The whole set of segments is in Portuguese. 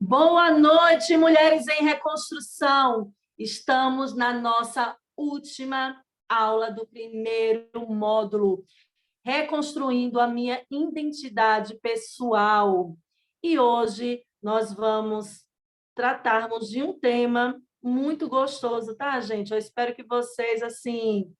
Boa noite, mulheres em reconstrução. Estamos na nossa última aula do primeiro módulo, reconstruindo a minha identidade pessoal. E hoje nós vamos tratarmos de um tema muito gostoso, tá, gente? Eu espero que vocês, assim,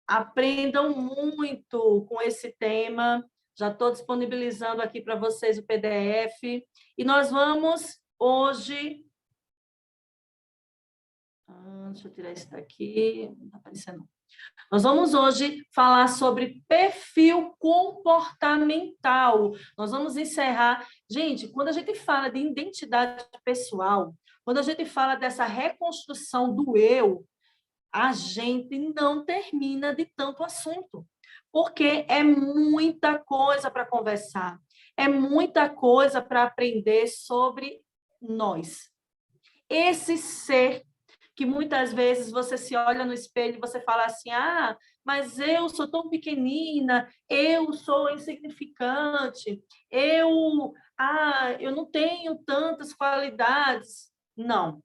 aprendam muito com esse tema. Já estou disponibilizando aqui para vocês o PDF. E nós vamos hoje... deixa eu tirar isso daqui. Não está aparecendo. Nós vamos hoje falar sobre perfil comportamental. Nós vamos encerrar... Gente, quando a gente fala de identidade pessoal, quando a gente fala dessa reconstrução do eu, a gente não termina de tanto assunto, porque é muita coisa para conversar, é muita coisa para aprender sobre nós. Esse ser que muitas vezes você se olha no espelho e você fala assim, mas eu sou tão pequenina, eu sou insignificante, eu não tenho tantas qualidades. Não,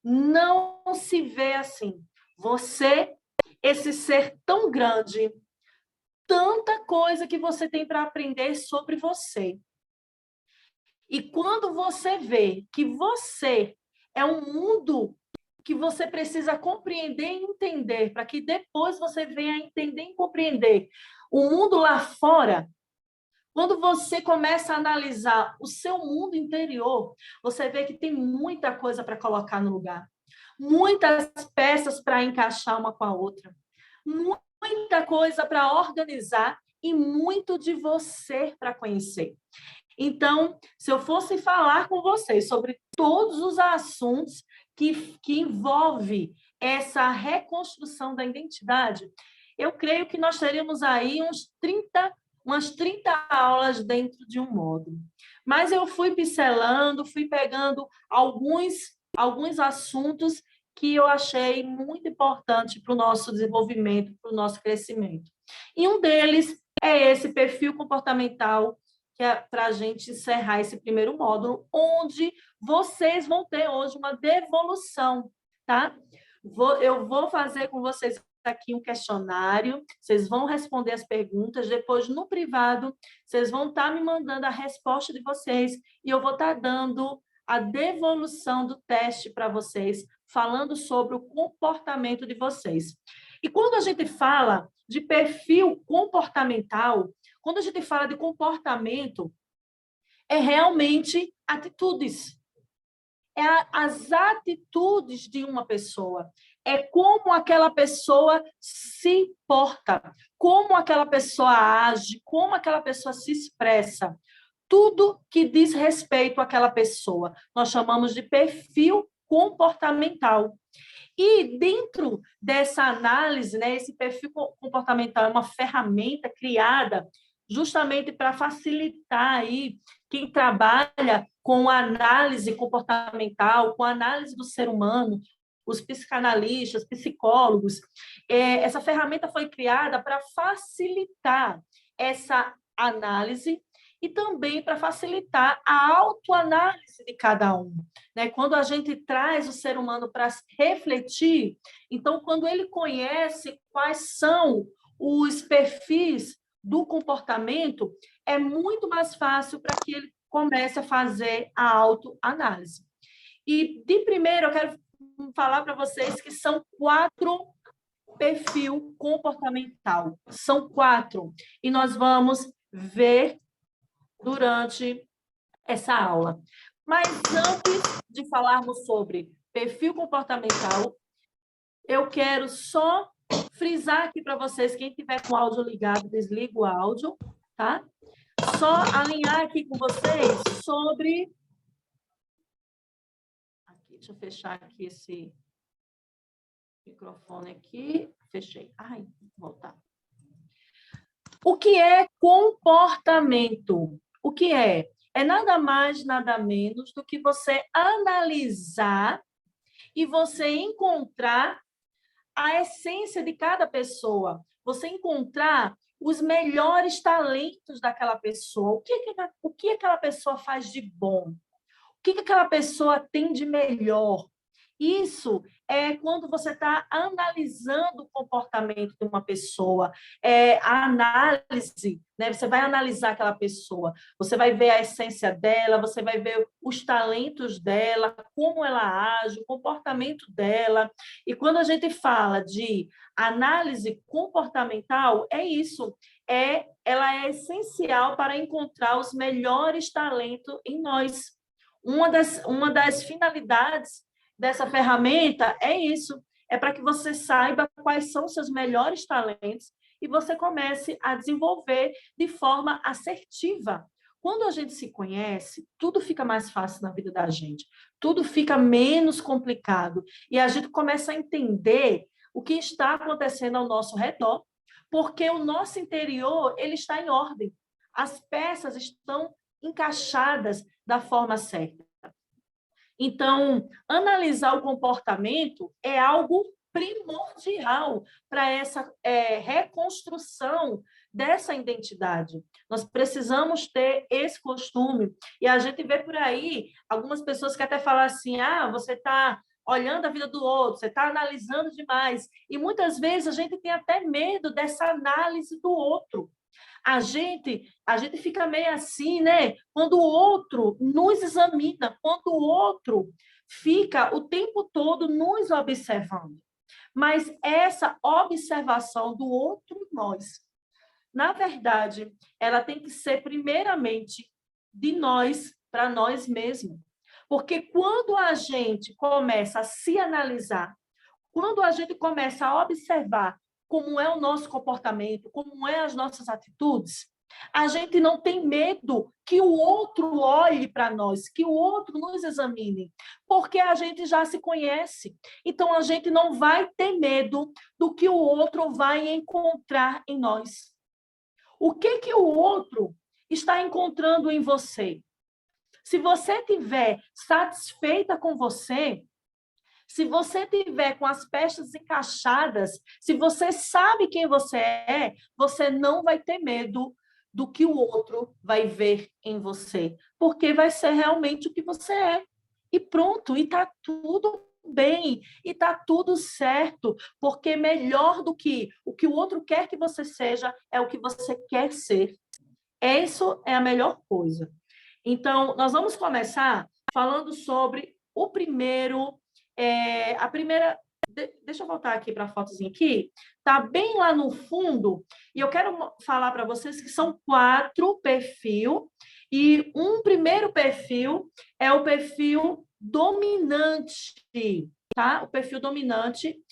não se vê assim. Você, esse ser tão grande, tanta coisa que você tem para aprender sobre você. E quando você vê que você é um mundo que você precisa compreender e entender, para que depois você venha a entender e compreender o mundo lá fora, quando você começa a analisar o seu mundo interior, você vê que tem muita coisa para colocar no lugar. Muitas peças para encaixar uma com a outra, muita coisa para organizar e muito de você para conhecer. Então, se eu fosse falar com vocês sobre todos os assuntos que envolve essa reconstrução da identidade, eu creio que nós teríamos aí umas 30 aulas dentro de um módulo. Mas eu fui pincelando, fui pegando alguns assuntos que eu achei muito importante para o nosso desenvolvimento, para o nosso crescimento. E um deles é esse perfil comportamental, que é para a gente encerrar esse primeiro módulo, onde vocês vão ter hoje uma devolução, tá? Eu vou fazer com vocês aqui um questionário, vocês vão responder as perguntas, depois no privado, vocês vão estar me mandando a resposta de vocês e eu vou estar dando a devolução do teste para vocês, falando sobre o comportamento de vocês. E quando a gente fala de perfil comportamental, quando a gente fala de comportamento, é realmente atitudes. É as atitudes de uma pessoa. É como aquela pessoa se porta, como aquela pessoa age, como aquela pessoa se expressa. Tudo que diz respeito àquela pessoa, nós chamamos de perfil comportamental. E dentro dessa análise, né, esse perfil comportamental é uma ferramenta criada justamente para facilitar aí quem trabalha com análise comportamental, com análise do ser humano, os psicanalistas, psicólogos. Essa ferramenta foi criada para facilitar essa análise e também para facilitar a autoanálise de cada um. Né? Quando a gente traz o ser humano para refletir, então, quando ele conhece quais são os perfis do comportamento, é muito mais fácil para que ele comece a fazer a autoanálise. E, de primeiro, eu quero falar para vocês que são 4 perfil comportamental. São 4. E nós vamos ver durante essa aula. Mas antes de falarmos sobre perfil comportamental, eu quero só frisar aqui para vocês, quem tiver com o áudio ligado, desliga o áudio, tá? Só alinhar aqui com vocês sobre... Aqui, deixa eu fechar aqui esse microfone aqui. Fechei. Ai, vou voltar. O que é comportamento? O que é? É nada mais, nada menos do que você analisar e você encontrar a essência de cada pessoa. Você encontrar os melhores talentos daquela pessoa. O que aquela pessoa faz de bom? O que aquela pessoa tem de melhor? Isso é quando você está analisando o comportamento de uma pessoa, a análise, né? Você vai analisar aquela pessoa, você vai ver a essência dela, você vai ver os talentos dela, como ela age, o comportamento dela. E quando a gente fala de análise comportamental, é isso. Ela é essencial para encontrar os melhores talentos em nós. Uma das finalidades dessa ferramenta é isso, é para que você saiba quais são os seus melhores talentos e você comece a desenvolver de forma assertiva. Quando a gente se conhece, tudo fica mais fácil na vida da gente, tudo fica menos complicado e a gente começa a entender o que está acontecendo ao nosso redor, porque o nosso interior ele está em ordem, as peças estão encaixadas da forma certa. Então, analisar o comportamento é algo primordial para essa reconstrução dessa identidade. Nós precisamos ter esse costume. E a gente vê por aí algumas pessoas que até falam assim: você está olhando a vida do outro, você está analisando demais. E muitas vezes a gente tem até medo dessa análise do outro. A gente fica meio assim, né? Quando o outro nos examina, quando o outro fica o tempo todo nos observando. Mas essa observação do outro nós, na verdade, ela tem que ser primeiramente de nós para nós mesmos. Porque quando a gente começa a se analisar, quando a gente começa a observar como é o nosso comportamento, como é as nossas atitudes, a gente não tem medo que o outro olhe para nós, que o outro nos examine, porque a gente já se conhece. Então, a gente não vai ter medo do que o outro vai encontrar em nós. O que o outro está encontrando em você? Se você estiver satisfeita com você, se você tiver com as peças encaixadas, se você sabe quem você não vai ter medo do que o outro vai ver em você, porque vai ser realmente o que você é. E pronto, e está tudo bem, e está tudo certo, porque melhor do que o outro quer que você seja, é o que você quer ser. Isso é a melhor coisa. Então, nós vamos começar falando sobre o primeiro a primeira. Deixa eu voltar aqui para a fotozinha aqui. Está bem lá no fundo. E eu quero falar para vocês que são 4 perfis. E um primeiro perfil é o perfil dominante. Tá? O perfil dominante.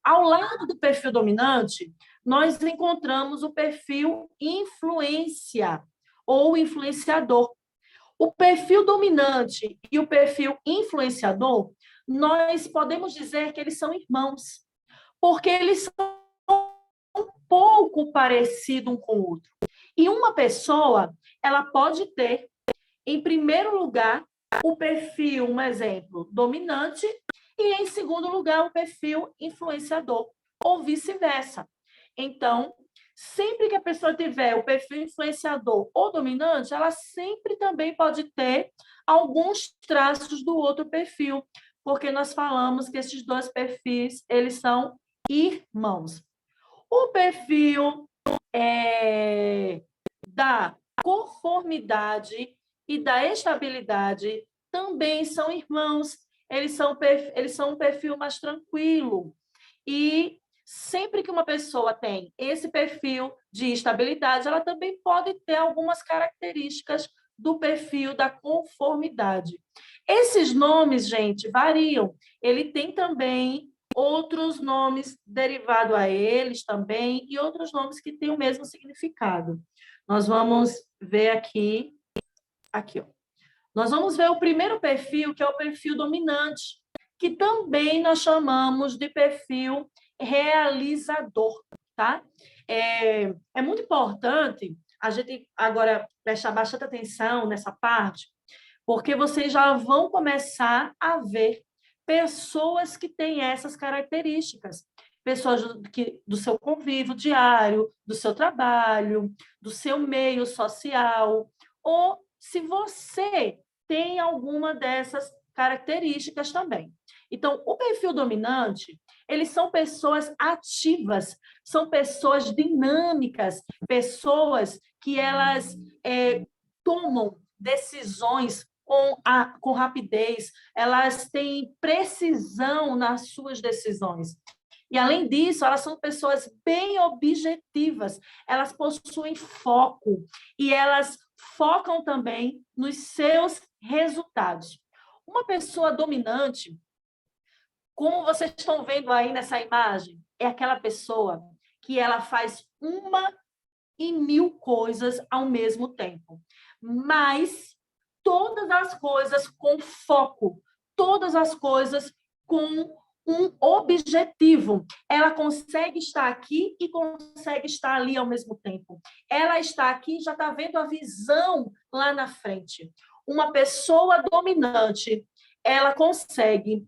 Ao lado do perfil dominante, nós encontramos o perfil influência ou influenciador. O perfil dominante e o perfil influenciador, nós podemos dizer que eles são irmãos, porque eles são um pouco parecidos um com o outro. E uma pessoa, ela pode ter, em primeiro lugar, o perfil, um exemplo, dominante, e em segundo lugar, o perfil influenciador, ou vice-versa. Então, sempre que a pessoa tiver o perfil influenciador ou dominante, ela sempre também pode ter alguns traços do outro perfil, porque nós falamos que esses 2 perfis, eles são irmãos. O perfil da conformidade e da estabilidade também são irmãos. Eles são um perfil mais tranquilo. E sempre que uma pessoa tem esse perfil de estabilidade, ela também pode ter algumas características do perfil da conformidade. Esses nomes, gente, variam. Ele tem também outros nomes derivados a eles também e outros nomes que têm o mesmo significado. Nós vamos ver aqui, ó. Nós vamos ver o primeiro perfil, que é o perfil dominante, que também nós chamamos de perfil realizador, tá? É muito importante a gente agora prestar bastante atenção nessa parte, porque vocês já vão começar a ver pessoas que têm essas características. pessoas do seu convívio diário, do seu trabalho, do seu meio social, ou se você tem alguma dessas características também. Então, o perfil dominante, eles são pessoas ativas, são pessoas dinâmicas, pessoas que elas tomam decisões com rapidez, elas têm precisão nas suas decisões. E, além disso, elas são pessoas bem objetivas, elas possuem foco e elas focam também nos seus resultados. Uma pessoa dominante, como vocês estão vendo aí nessa imagem, é aquela pessoa que ela faz uma e mil coisas ao mesmo tempo, mas todas as coisas com foco, todas as coisas com um objetivo. Ela consegue estar aqui e consegue estar ali ao mesmo tempo. Ela está aqui e já está vendo a visão lá na frente. Uma pessoa dominante, ela consegue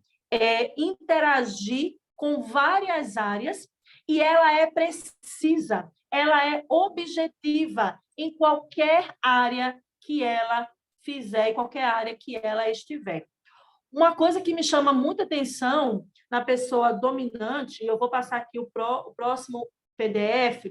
interagir com várias áreas e ela é precisa, ela é objetiva em qualquer área que ela fizer, em qualquer área que ela estiver. Uma coisa que me chama muita atenção na pessoa dominante, e eu vou passar aqui o próximo PDF,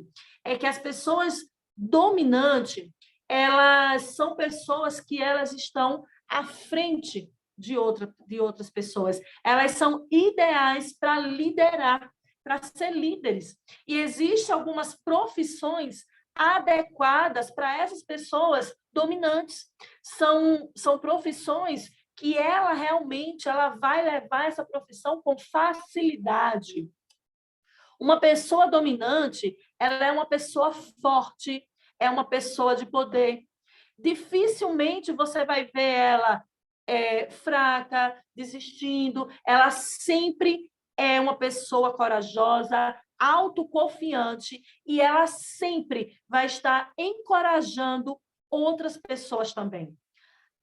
é que as pessoas dominantes, elas são pessoas que elas estão à frente de outras pessoas. Elas são ideais para liderar, para ser líderes. E existem algumas profissões adequadas para essas pessoas dominantes. São profissões que ela realmente ela vai levar essa profissão com facilidade. Uma pessoa dominante, ela é uma pessoa forte, é uma pessoa de poder. Dificilmente você vai ver ela fraca, desistindo. Ela sempre é uma pessoa corajosa, autoconfiante e ela sempre vai estar encorajando outras pessoas também.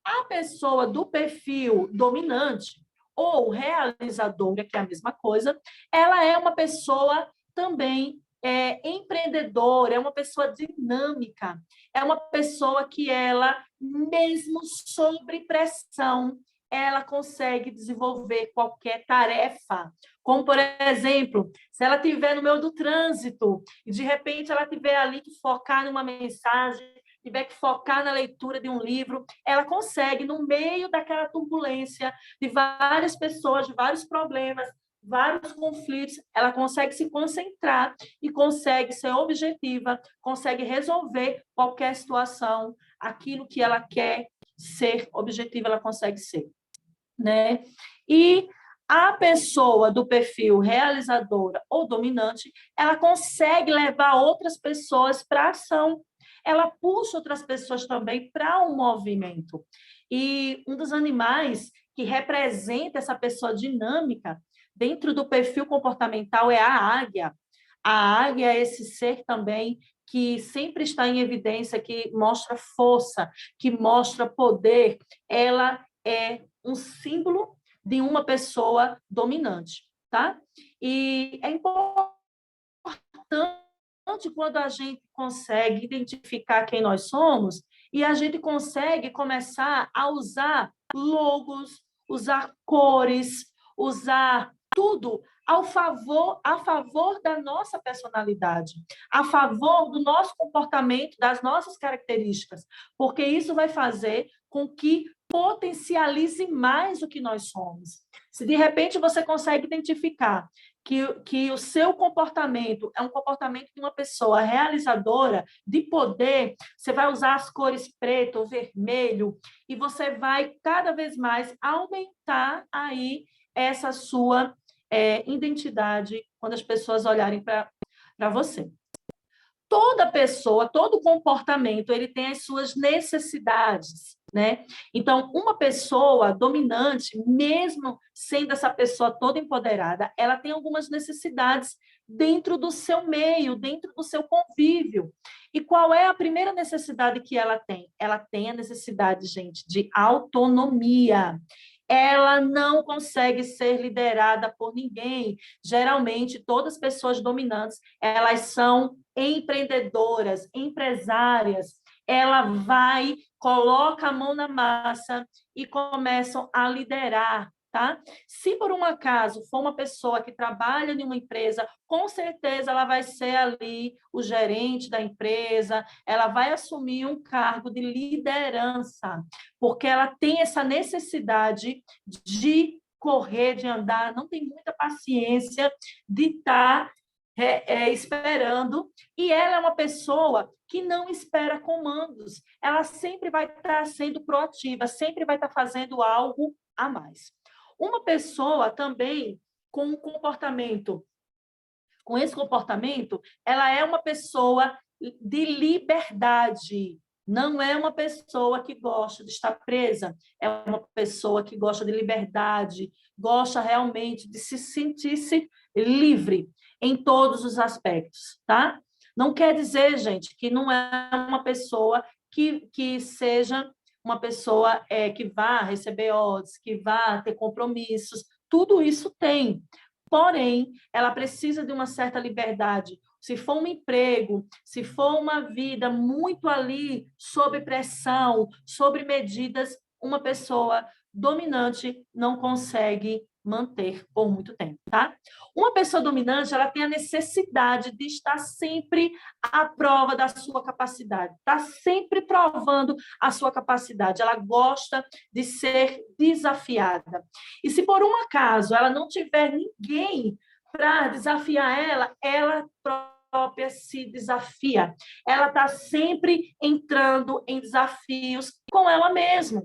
A pessoa do perfil dominante ou realizadora, que é a mesma coisa, ela é uma pessoa também empreendedora, é uma pessoa dinâmica, é uma pessoa que ela, mesmo sob pressão, ela consegue desenvolver qualquer tarefa. Como, por exemplo, se ela estiver no meio do trânsito e, de repente, ela estiver ali que focar numa mensagem, tiver que focar na leitura de um livro, ela consegue, no meio daquela turbulência de várias pessoas, de vários problemas, vários conflitos, ela consegue se concentrar e consegue ser objetiva, consegue resolver qualquer situação, aquilo que ela quer ser objetiva, ela consegue ser, né? E a pessoa do perfil realizadora ou dominante, ela consegue levar outras pessoas para a ação, ela puxa outras pessoas também para um movimento. E um dos animais que representa essa pessoa dinâmica dentro do perfil comportamental é a águia. A águia é esse ser também que sempre está em evidência, que mostra força, que mostra poder. Ela é um símbolo de uma pessoa dominante, tá? E é importante quando a gente consegue identificar quem nós somos e a gente consegue começar a usar logos, usar cores, usar tudo a favor da nossa personalidade, a favor do nosso comportamento, das nossas características, porque isso vai fazer com que potencialize mais o que nós somos. Se de repente você consegue identificar que o seu comportamento é um comportamento de uma pessoa realizadora, de poder, você vai usar as cores preto ou vermelho e você vai cada vez mais aumentar aí essa sua identidade quando as pessoas olharem para você. Toda pessoa, todo comportamento, ele tem as suas necessidades, né? Então, uma pessoa dominante, mesmo sendo essa pessoa toda empoderada, ela tem algumas necessidades dentro do seu meio, dentro do seu convívio. E qual é a primeira necessidade que ela tem? Ela tem a necessidade, gente, de autonomia. ela não consegue ser liderada por ninguém. Geralmente, todas as pessoas dominantes, elas são empreendedoras, empresárias. Ela vai, coloca a mão na massa e começam a liderar, tá? Se por um acaso for uma pessoa que trabalha em uma empresa, com certeza ela vai ser ali o gerente da empresa, ela vai assumir um cargo de liderança, porque ela tem essa necessidade de correr, de andar, não tem muita paciência de estar esperando, e ela é uma pessoa que não espera comandos, ela sempre vai estar sendo proativa, sempre vai estar fazendo algo a mais. Uma pessoa também com um comportamento, com esse comportamento, ela é uma pessoa de liberdade, não é uma pessoa que gosta de estar presa, é uma pessoa que gosta de liberdade, gosta realmente de se sentir-se livre em todos os aspectos, tá? Não quer dizer, gente, que não é uma pessoa que seja uma pessoa que vá receber ordens, que vá ter compromissos, tudo isso tem. Porém, ela precisa de uma certa liberdade. Se for um emprego, se for uma vida muito ali sob pressão, sobre medidas, uma pessoa dominante não consegue manter por muito tempo, tá? Uma pessoa dominante, ela tem a necessidade de estar sempre à prova da sua capacidade, está sempre provando a sua capacidade. Ela gosta de ser desafiada. E se por um acaso ela não tiver ninguém para desafiar ela própria se desafia. Ela está sempre entrando em desafios com ela mesma.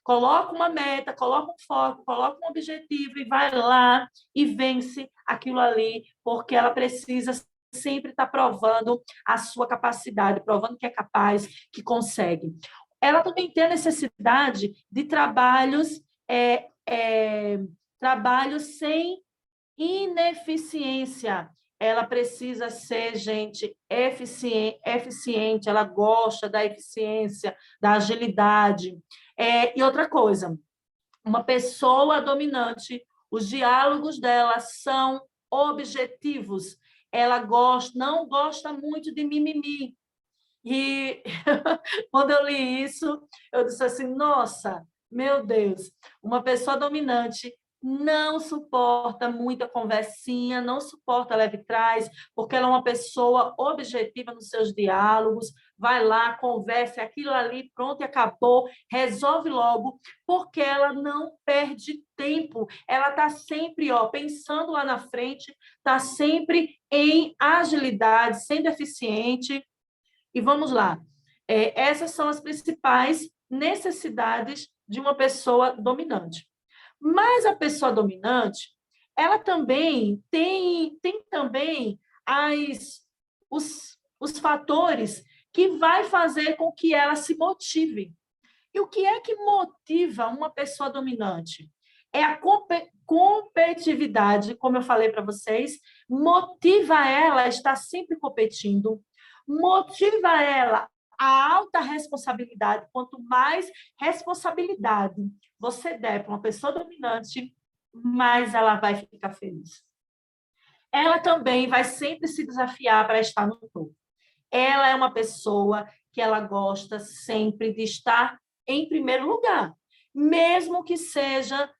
Coloca uma meta, coloca um foco, coloca um objetivo e vai lá e vence aquilo ali, porque ela precisa sempre estar provando a sua capacidade, provando que é capaz, que consegue. Ela também tem a necessidade de trabalhos sem ineficiência. Ela precisa ser, gente, eficiente, ela gosta da eficiência, da agilidade. E outra coisa, uma pessoa dominante, os diálogos dela são objetivos. Ela não gosta muito de mimimi. E quando eu li isso, eu disse assim, nossa, meu Deus, uma pessoa dominante não suporta muita conversinha, não suporta leve trás, porque ela é uma pessoa objetiva nos seus diálogos, vai lá, conversa, aquilo ali, pronto, e acabou, resolve logo, porque ela não perde tempo, ela está sempre pensando lá na frente, está sempre em agilidade, sendo eficiente. E vamos lá. Essas são as principais necessidades de uma pessoa dominante. Mas a pessoa dominante, ela também tem também os fatores que vai fazer com que ela se motive. E o que é que motiva uma pessoa dominante? É a competitividade, como eu falei para vocês, motiva ela a estar sempre competindo, motiva ela a alta responsabilidade. Quanto mais responsabilidade você der para uma pessoa dominante, mais ela vai ficar feliz. Ela também vai sempre se desafiar para estar no topo. Ela é uma pessoa que ela gosta sempre de estar em primeiro lugar, mesmo que seja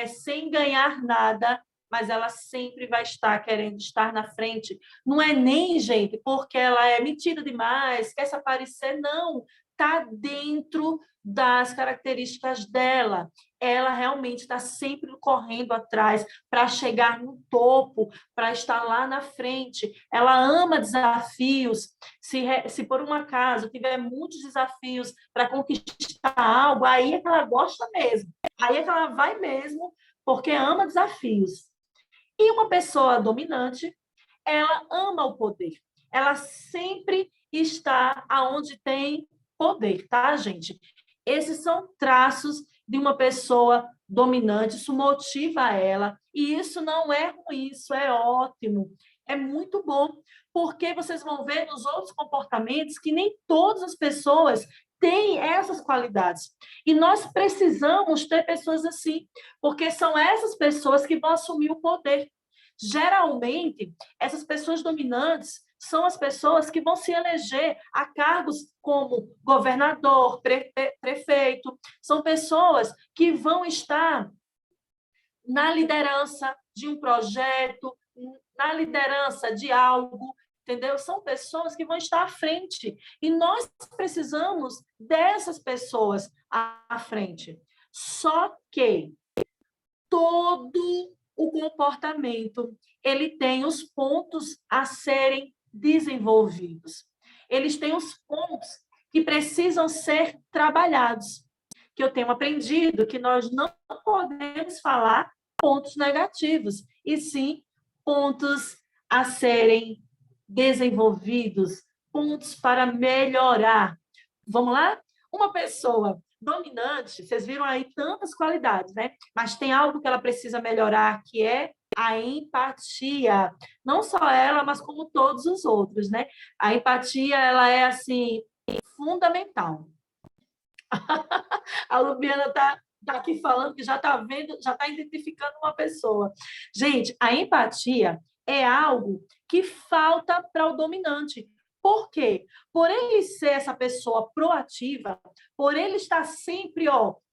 sem ganhar nada, mas ela sempre vai estar querendo estar na frente. Não é nem, gente, porque ela é metida demais, quer se aparecer, não. Está dentro das características dela. Ela realmente está sempre correndo atrás para chegar no topo, para estar lá na frente. Ela ama desafios. Se por um acaso tiver muitos desafios para conquistar algo, aí é que ela gosta mesmo. Aí é que ela vai mesmo, porque ama desafios. E uma pessoa dominante, ela ama o poder. Ela sempre está aonde tem poder, tá, gente? Esses são traços de uma pessoa dominante, isso motiva ela, e isso não é ruim, isso é ótimo, é muito bom, porque vocês vão ver nos outros comportamentos que nem todas as pessoas têm essas qualidades. E nós precisamos ter pessoas assim, porque são essas pessoas que vão assumir o poder. Geralmente, essas pessoas dominantes são as pessoas que vão se eleger a cargos como governador, prefeito, são pessoas que vão estar na liderança de um projeto, na liderança de algo, entendeu? São pessoas que vão estar à frente. E nós precisamos dessas pessoas à frente. Só que todo o comportamento, ele tem os pontos a serem desenvolvidos. Eles têm os pontos que precisam ser trabalhados. Que eu tenho aprendido que nós não podemos falar pontos negativos, e sim pontos a serem desenvolvidos, pontos para melhorar. Vamos lá? Uma pessoa dominante, vocês viram aí tantas qualidades, né? Mas tem algo que ela precisa melhorar, que é a empatia. Não só ela, mas como todos os outros, né? A empatia, ela é, assim, fundamental. A Lubiana está aqui falando que já está vendo, já está identificando uma pessoa. Gente, a empatia é algo que falta para o dominante. Por quê? Por ele ser essa pessoa proativa, por ele estar sempre,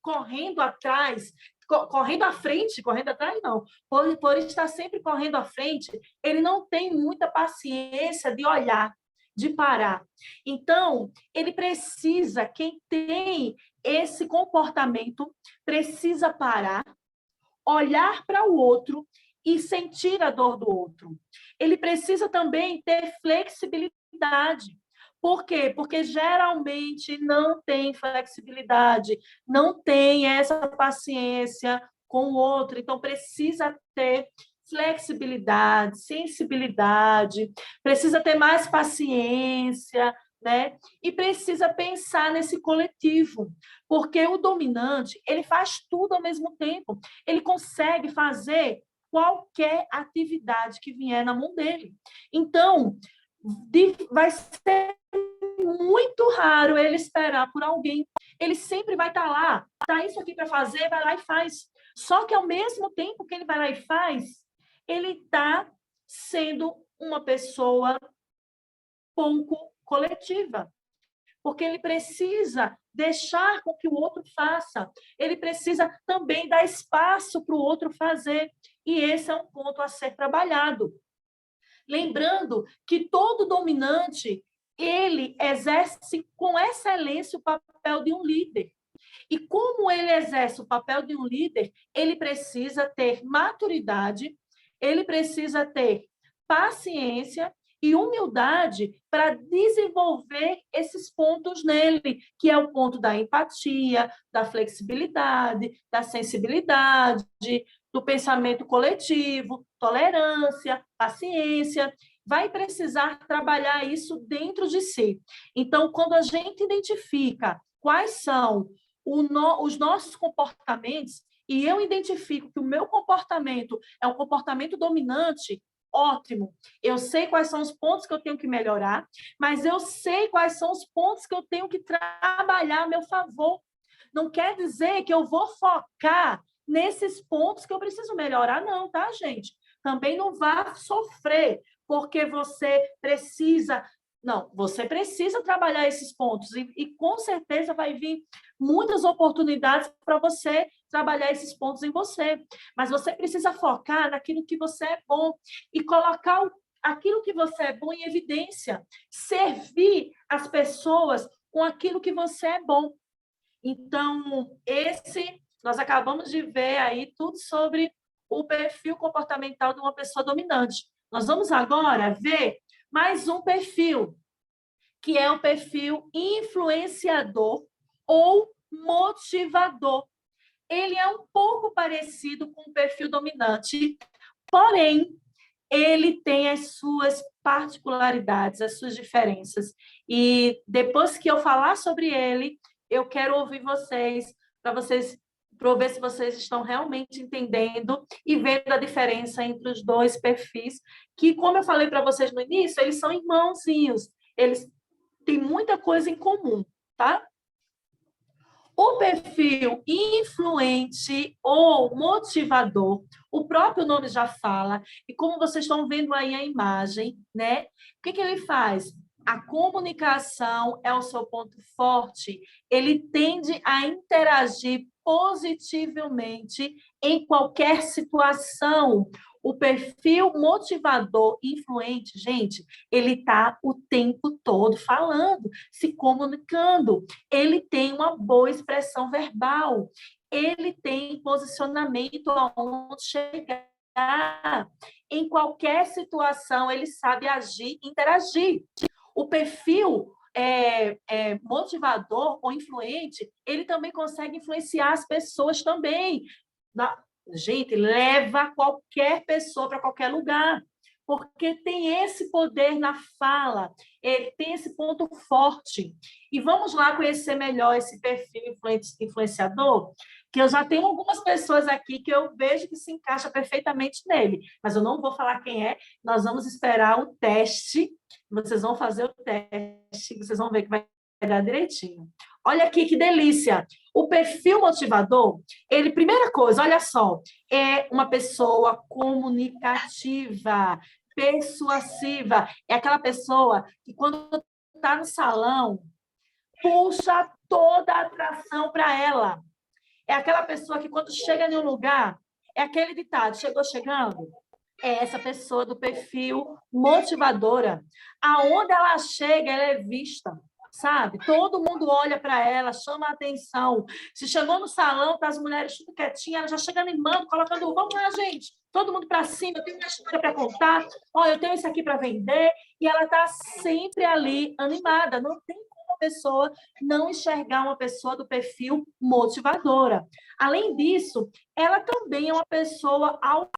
correndo atrás, correndo à frente, correndo atrás não, por estar sempre correndo à frente, ele não tem muita paciência de olhar, de parar. Então, ele precisa, quem tem esse comportamento, precisa parar, olhar para o outro e sentir a dor do outro. Ele precisa também ter flexibilidade. Por quê? Porque geralmente não tem flexibilidade, não tem essa paciência com o outro, então precisa ter flexibilidade, sensibilidade, precisa ter mais paciência, né? E precisa pensar nesse coletivo, porque o dominante, ele faz tudo ao mesmo tempo. Ele consegue fazer qualquer atividade que vier na mão dele. Então, vai ser muito raro ele esperar por alguém. Ele sempre vai estar lá, tá isso aqui para fazer, vai lá e faz. Só que ao mesmo tempo que ele vai lá e faz, ele está sendo uma pessoa pouco coletiva, porque ele precisa deixar com que o outro faça, ele precisa também dar espaço para o outro fazer, e esse é um ponto a ser trabalhado. Lembrando que todo dominante, ele exerce com excelência o papel de um líder. E como ele exerce o papel de um líder, ele precisa ter maturidade, ele precisa ter paciência e humildade para desenvolver esses pontos nele, que é o ponto da empatia, da flexibilidade, da sensibilidade, do pensamento coletivo, tolerância, paciência. Vai precisar trabalhar isso dentro de si. Então, quando a gente identifica quais são os nossos comportamentos, e eu identifico que o meu comportamento é um comportamento dominante, ótimo. Eu sei quais são os pontos que eu tenho que melhorar, mas eu sei quais são os pontos que eu tenho que trabalhar a meu favor. Não quer dizer que eu vou focar nesses pontos que eu preciso melhorar, não, tá, gente? Também não vá sofrer, porque você precisa. Não, você precisa trabalhar esses pontos e com certeza vai vir muitas oportunidades para você trabalhar esses pontos em você. Mas você precisa focar naquilo que você é bom e colocar aquilo que você é bom em evidência. Servir as pessoas com aquilo que você é bom. Então, nós acabamos de ver aí tudo sobre o perfil comportamental de uma pessoa dominante. Nós vamos agora ver mais um perfil, que é o perfil influenciador ou motivador. Ele é um pouco parecido com o perfil dominante, porém, ele tem as suas particularidades, as suas diferenças. E depois que eu falar sobre ele, eu quero ouvir vocês, para vocês para eu ver se vocês estão realmente entendendo e vendo a diferença entre os dois perfis, que, como eu falei para vocês no início, eles são irmãozinhos, eles têm muita coisa em comum, tá? O perfil influente ou motivador, o próprio nome já fala, e como vocês estão vendo aí a imagem, né? O que ele faz? A comunicação é o seu ponto forte, ele tende a interagir positivamente em qualquer situação. O perfil motivador influente, gente, ele está o tempo todo falando, se comunicando. Ele tem uma boa expressão verbal. Ele tem posicionamento aonde chegar. Em qualquer situação, ele sabe agir e interagir. O perfil motivador ou influente, ele também consegue influenciar as pessoas também. Gente, leva qualquer pessoa para qualquer lugar, porque tem esse poder na fala, ele tem esse ponto forte. E vamos lá conhecer melhor esse perfil influenciador, que eu já tenho algumas pessoas aqui que eu vejo que se encaixa perfeitamente nele, mas eu não vou falar quem é, nós vamos esperar o teste, vocês vão fazer o teste, vocês vão ver que vai dar direitinho. Olha aqui que delícia! O perfil motivador, ele, primeira coisa, olha só, é uma pessoa comunicativa, persuasiva. É aquela pessoa que, quando está no salão, puxa toda a atração para ela. É aquela pessoa que, quando chega em um lugar, é aquele ditado, chegou chegando? É essa pessoa do perfil motivadora. Aonde ela chega, ela é vista, sabe? Todo mundo olha para ela, chama a atenção. Se chegou no salão, tá as mulheres tudo quietinhas, ela já chega animando, colocando, vamos lá, gente, todo mundo para cima, eu tenho uma história para contar, olha, eu tenho isso aqui para vender, e ela está sempre ali animada. Não tem como a pessoa não enxergar uma pessoa do perfil motivadora. Além disso, ela também é uma pessoa autônoma.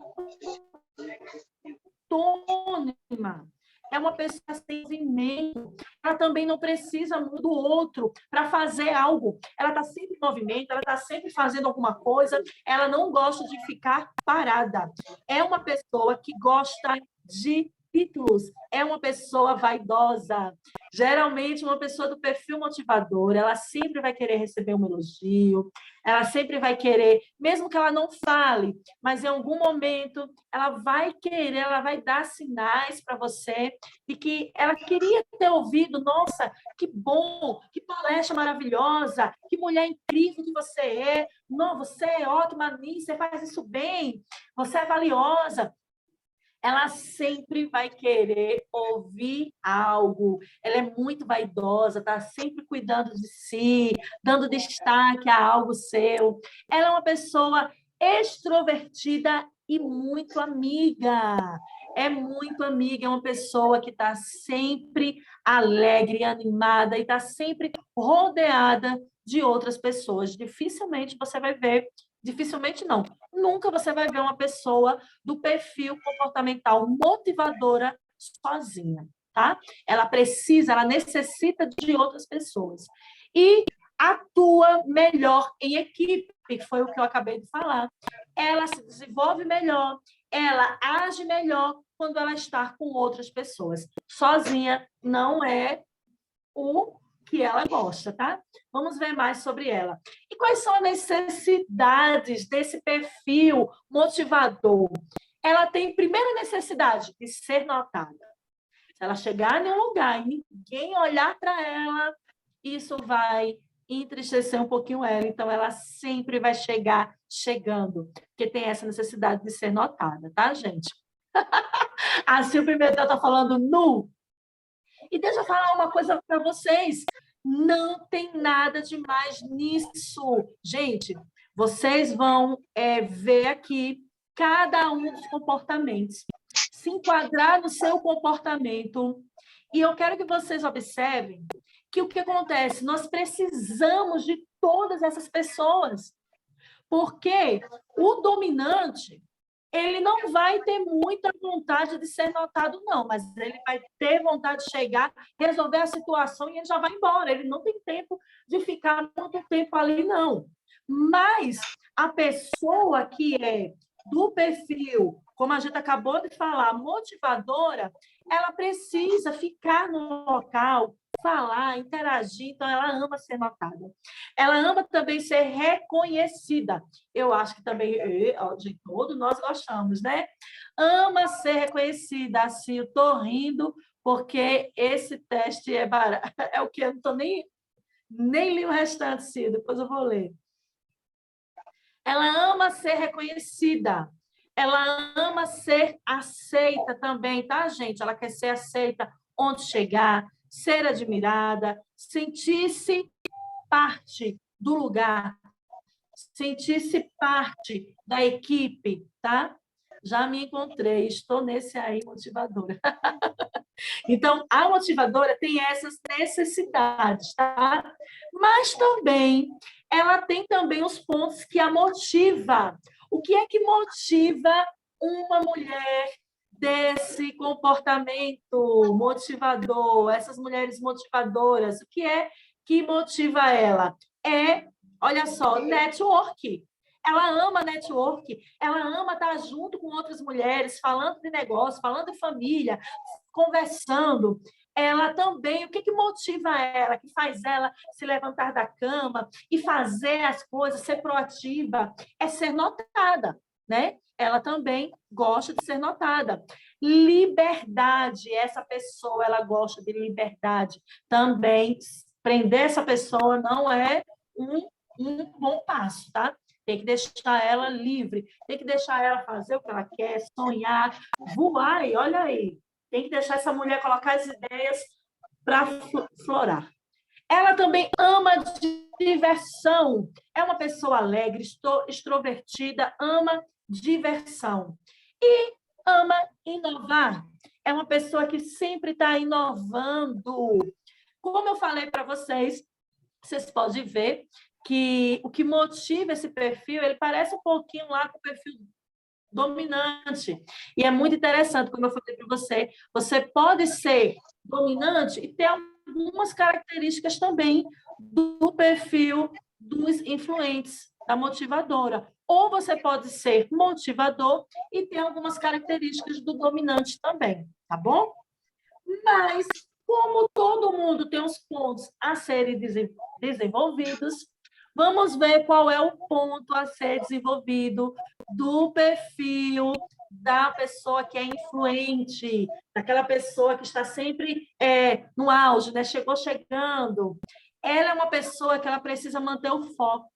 É uma pessoa sem movimento. Ela também não precisa do outro para fazer algo. Ela está sempre em movimento, ela está sempre fazendo alguma coisa. Ela não gosta de ficar parada. É uma pessoa que gosta de títulos. É uma pessoa vaidosa. Geralmente, uma pessoa do perfil motivador, ela sempre vai querer receber um elogio, ela sempre vai querer, mesmo que ela não fale, mas em algum momento ela vai querer, ela vai dar sinais para você de que ela queria ter ouvido, nossa, que bom, que palestra maravilhosa, que mulher incrível que você é, não, você é ótima nisso, você faz isso bem, você é valiosa. Ela sempre vai querer ouvir algo. Ela é muito vaidosa, está sempre cuidando de si, dando destaque a algo seu. Ela é uma pessoa extrovertida e muito amiga. É muito amiga, é uma pessoa que está sempre alegre, animada e está sempre rodeada de outras pessoas. Dificilmente você vai ver, dificilmente não, nunca você vai ver uma pessoa do perfil comportamental motivadora sozinha, tá? Ela precisa, ela necessita de outras pessoas. E atua melhor em equipe, que foi o que eu acabei de falar. Ela se desenvolve melhor, ela age melhor quando ela está com outras pessoas. Sozinha não é o que ela gosta, tá? Vamos ver mais sobre ela. E quais são as necessidades desse perfil motivador? Ela tem primeira necessidade de ser notada. Se ela chegar em um lugar e ninguém olhar para ela, isso vai entristecer um pouquinho ela. Então, ela sempre vai chegar chegando, porque tem essa necessidade de ser notada, tá, gente? A Silvia Pimentel está falando nu. E deixa eu falar uma coisa para vocês. Não tem nada de mais nisso. Gente, vocês vão ver aqui cada um dos comportamentos, se enquadrar no seu comportamento. E eu quero que vocês observem que o que acontece? Nós precisamos de todas essas pessoas. Porque o dominante, ele não vai ter muita vontade de ser notado, não, mas ele vai ter vontade de chegar, resolver a situação e ele já vai embora. Ele não tem tempo de ficar muito tempo ali, não. Mas A pessoa que é do perfil, como a gente acabou de falar, motivadora, ela precisa ficar no local, falar, interagir, então ela ama ser notada. Ela ama também ser reconhecida. Eu acho que também, de todos nós gostamos, né? Ama ser reconhecida. Assim, eu estou rindo, porque esse teste é barato. É o que eu não estou nem li o restante, sim, depois eu vou ler. Ela ama ser reconhecida. Ela ama ser aceita também, tá, gente? Ela quer ser aceita onde chegar, ser admirada, sentir-se parte do lugar, sentir-se parte da equipe, tá? Já me encontrei, estou nesse aí motivadora. Então, a motivadora tem essas necessidades, tá? Mas também ela tem também os pontos que a motiva. O que é que motiva uma mulher desse comportamento motivador, essas mulheres motivadoras? O que é que motiva ela? Olha só, network. Ela ama network, ela ama estar junto com outras mulheres, falando de negócio, falando de família, conversando. Ela também, o que motiva ela, que faz ela se levantar da cama e fazer as coisas, ser proativa, é ser notada, né? Ela também gosta de ser notada. Liberdade, essa pessoa, ela gosta de liberdade. Também, prender essa pessoa não é um bom passo, tá? Tem que deixar ela livre, tem que deixar ela fazer o que ela quer, sonhar, voar, e olha aí, tem que deixar essa mulher colocar as ideias para florar. Ela também ama diversão, é uma pessoa alegre, extrovertida, ama diversão. E ama inovar, é uma pessoa que sempre está inovando. Como eu falei para vocês podem ver que o que motiva esse perfil, ele parece um pouquinho lá com o perfil dominante. E é muito interessante, como eu falei para você, você pode ser dominante e ter algumas características também do perfil dos influentes, da motivadora. Ou você pode ser motivador e ter algumas características do dominante também, tá bom? Mas, como todo mundo tem os pontos a serem desenvolvidos, vamos ver qual é o ponto a ser desenvolvido do perfil da pessoa que é influente, daquela pessoa que está sempre no auge, né? Chegando. Ela é uma pessoa que ela precisa manter o foco.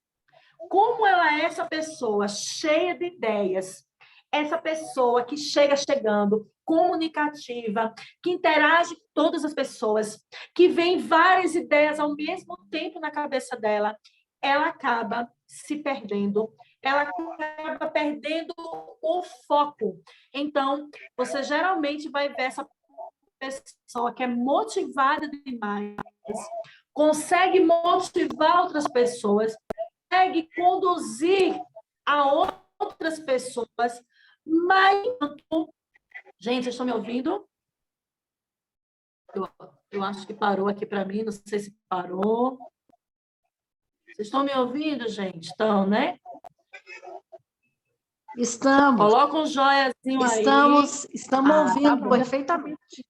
Como ela é essa pessoa cheia de ideias, essa pessoa que chegando, comunicativa, que interage com todas as pessoas, que vem várias ideias ao mesmo tempo na cabeça dela, ela acaba se perdendo, ela acaba perdendo o foco. Então, você geralmente vai ver essa pessoa que é motivada demais, consegue motivar outras pessoas, consegue conduzir a outras pessoas, mas... Gente, vocês estão me ouvindo? Eu acho que parou aqui para mim, não sei se parou. Vocês estão me ouvindo, gente? Estão, né? Estamos. Coloca um joiazinho aí. Estamos ouvindo perfeitamente.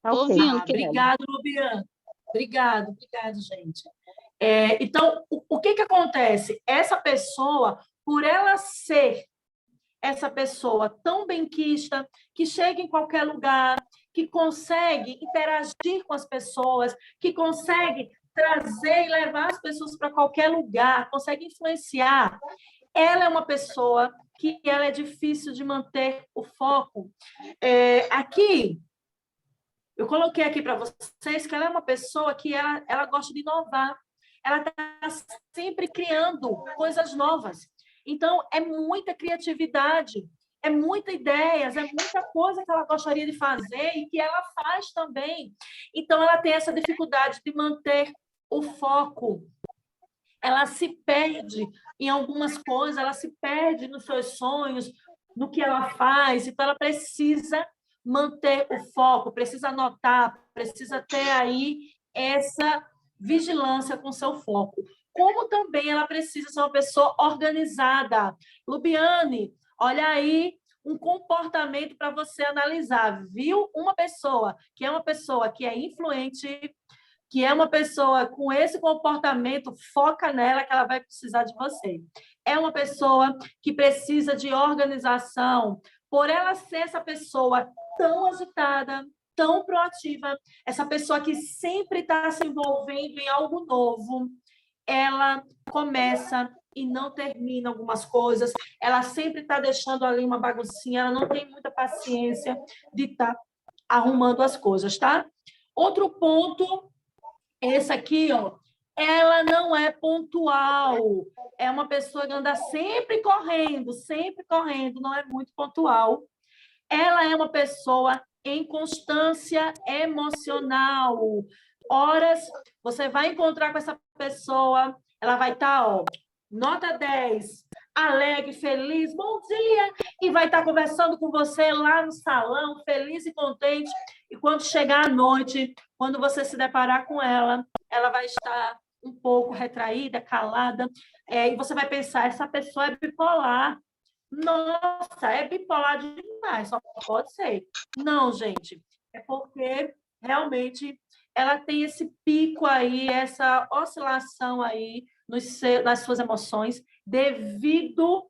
Tá ouvindo, obrigado, Lubiana. Obrigado, gente. Então, o que acontece? Essa pessoa, por ela ser essa pessoa tão benquista, que chega em qualquer lugar, que consegue interagir com as pessoas, que consegue trazer e levar as pessoas para qualquer lugar, consegue influenciar. Ela é uma pessoa que ela é difícil de manter o foco. Aqui, eu coloquei aqui para vocês que ela é uma pessoa que ela gosta de inovar. Ela está sempre criando coisas novas. Então, é muita criatividade, é muita ideias, é muita coisa que ela gostaria de fazer e que ela faz também. Então, ela tem essa dificuldade de manter o foco. Ela se perde em algumas coisas, ela se perde nos seus sonhos, no que ela faz. Então, ela precisa manter o foco, precisa anotar, precisa ter aí essa vigilância com seu foco. como também ela precisa ser uma pessoa organizada. Lubiane, olha aí um comportamento para você analisar. Viu uma pessoa que é influente, que é uma pessoa com esse comportamento, foca nela que ela vai precisar de você. É uma pessoa que precisa de organização. Por ela ser essa pessoa tão agitada, tão proativa, essa pessoa que sempre está se envolvendo em algo novo, ela começa e não termina algumas coisas, ela sempre está deixando ali uma baguncinha, ela não tem muita paciência de estar arrumando as coisas, tá? Outro ponto, esse aqui, ó, ela não é pontual, é uma pessoa que anda sempre correndo, não é muito pontual. Ela é uma pessoa em constância emocional. Horas, você vai encontrar com essa pessoa, ela vai estar, ó, nota 10, alegre, feliz, bom dia, e vai estar conversando com você lá no salão, feliz e contente. E quando chegar à noite, quando você se deparar com ela, ela vai estar um pouco retraída, calada, e você vai pensar, essa pessoa é bipolar. Nossa, é bipolar demais, só pode ser. Não, gente, é porque realmente ela tem esse pico aí, essa oscilação aí nas suas emoções, devido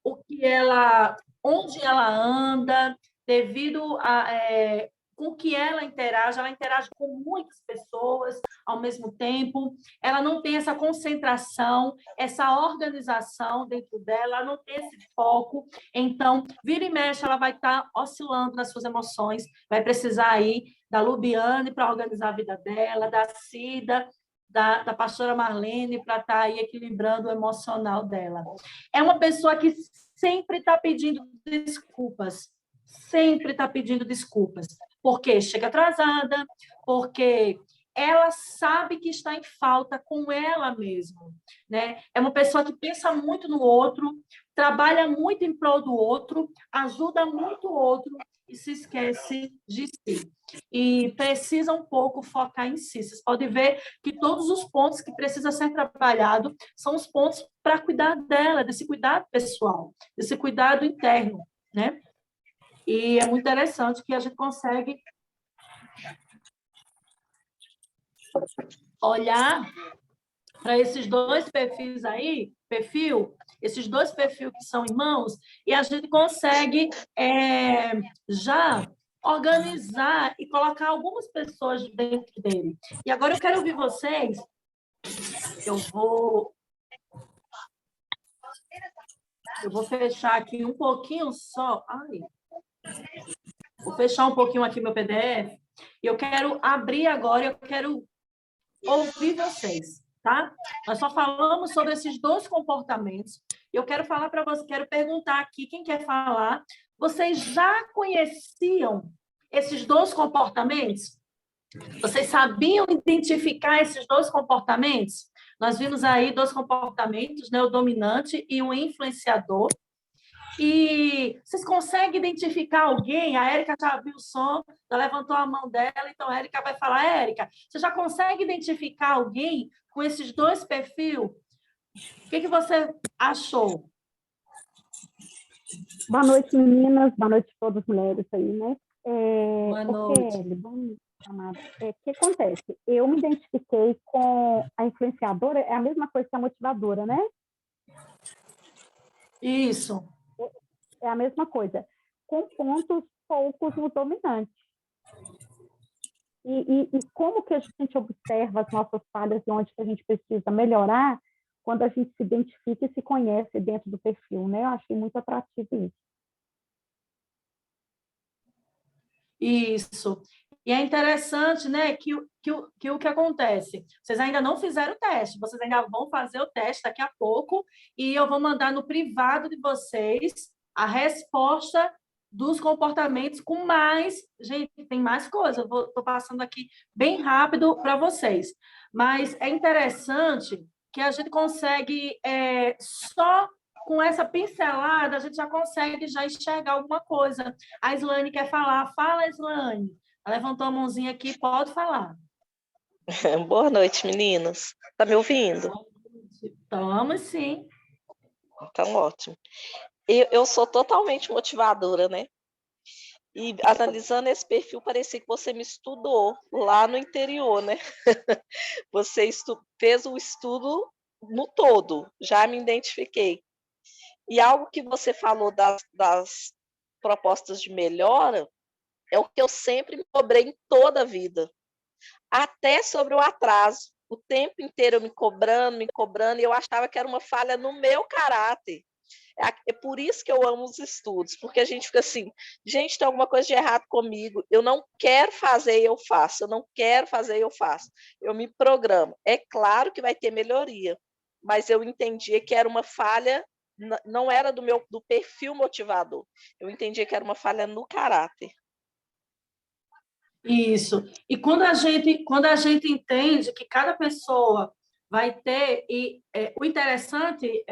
o que ela, onde ela anda, devido a com o que ela interage com muitas pessoas ao mesmo tempo, ela não tem essa concentração, essa organização dentro dela, ela não tem esse foco, então, vira e mexe, ela vai estar oscilando nas suas emoções, vai precisar aí da Lubiane para organizar a vida dela, da Cida, da pastora Marlene para estar aí equilibrando o emocional dela. É uma pessoa que sempre está pedindo desculpas, sempre está pedindo desculpas, porque chega atrasada, porque ela sabe que está em falta com ela mesma, né? É uma pessoa que pensa muito no outro, trabalha muito em prol do outro, ajuda muito o outro e se esquece de si. E precisa um pouco focar em si. Vocês podem ver que todos os pontos que precisam ser trabalhados são os pontos para cuidar dela, desse cuidado pessoal, desse cuidado interno, né? E é muito interessante que a gente consegue olhar para esses dois perfis aí, esses dois perfis que são irmãos, e a gente consegue já organizar e colocar algumas pessoas dentro dele. E agora eu quero ouvir vocês. Eu vou fechar aqui um pouquinho só. Ai, vou fechar um pouquinho aqui meu PDF. E eu quero abrir agora, eu quero ouvir vocês, tá? Nós só falamos sobre esses dois comportamentos. E eu quero falar para vocês, quero perguntar aqui, quem quer falar, vocês já conheciam esses dois comportamentos? Vocês sabiam identificar esses dois comportamentos? Nós vimos aí dois comportamentos, né? O dominante e o influenciador. E vocês conseguem identificar alguém? A Érica já viu o som, já levantou a mão dela, então a Érica vai falar, Érica, você já consegue identificar alguém com esses dois perfis? O que você achou? Boa noite, meninas. Boa noite a todas as mulheres aí, né? Boa noite. Kelly, bom, amada. O que acontece? Eu me identifiquei com a influenciadora, é a mesma coisa que a motivadora, né? Isso. É a mesma coisa, com pontos poucos no dominante. E como que a gente observa as nossas falhas e onde que a gente precisa melhorar quando a gente se identifica e se conhece dentro do perfil, né? Eu achei muito atrativo isso. Isso. E é interessante, né, que o que acontece? Vocês ainda não fizeram o teste, vocês ainda vão fazer o teste daqui a pouco, e eu vou mandar no privado de vocês a resposta dos comportamentos com mais... Gente, tem mais coisa, eu estou passando aqui bem rápido para vocês. Mas é interessante que a gente consegue só com essa pincelada, a gente já consegue já enxergar alguma coisa. A Islane quer falar. Fala, Islane. Ela levantou a mãozinha aqui, pode falar. Boa noite, meninas. Tá me ouvindo? Estamos sim. Então, ótimo. Eu sou totalmente motivadora, né? E analisando esse perfil, parecia que você me estudou lá no interior, né? Você fez o estudo no todo, já me identifiquei. E algo que você falou das propostas de melhora é o que eu sempre me cobrei em toda a vida. Até sobre o atraso. O tempo inteiro eu me cobrando, e eu achava que era uma falha no meu caráter. É por isso que eu amo os estudos, porque a gente fica assim, gente, tem alguma coisa de errado comigo, eu não quero fazer, eu faço, eu não quero fazer, eu faço. Eu me programo. É claro que vai ter melhoria, mas eu entendia que era uma falha, não era do perfil motivador. Eu entendia que era uma falha no caráter. Isso. E quando a gente entende que cada pessoa vai ter, o interessante,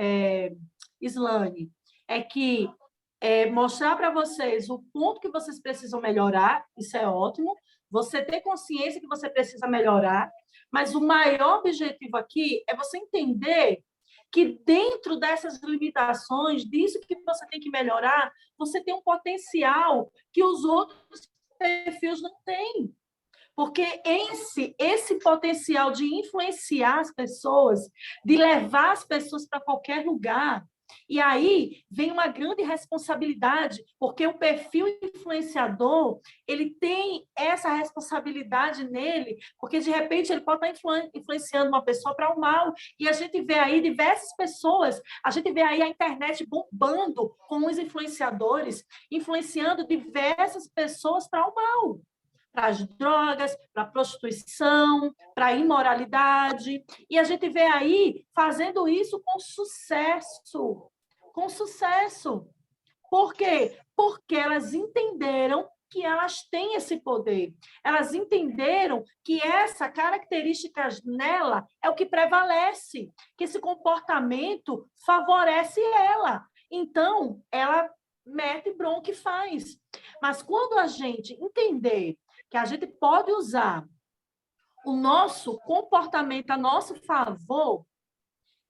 Islane, é que mostrar para vocês o ponto que vocês precisam melhorar, isso é ótimo, você ter consciência que você precisa melhorar, mas o maior objetivo aqui é você entender que dentro dessas limitações, disso que você tem que melhorar, você tem um potencial que os outros perfis não têm. Porque esse potencial de influenciar as pessoas, de levar as pessoas para qualquer lugar, e aí vem uma grande responsabilidade, porque o perfil influenciador, ele tem essa responsabilidade nele, porque de repente ele pode estar influenciando uma pessoa para o mal, e a gente vê aí diversas pessoas, a gente vê aí a internet bombando com os influenciadores, influenciando diversas pessoas para o mal, para as drogas, para a prostituição, para a imoralidade. E a gente vê aí fazendo isso com sucesso. Com sucesso. Por quê? Porque elas entenderam que elas têm esse poder. Elas entenderam que essa característica nela é o que prevalece, que esse comportamento favorece ela. Então, ela mete bronca e faz. Mas quando a gente entender que a gente pode usar o nosso comportamento a nosso favor,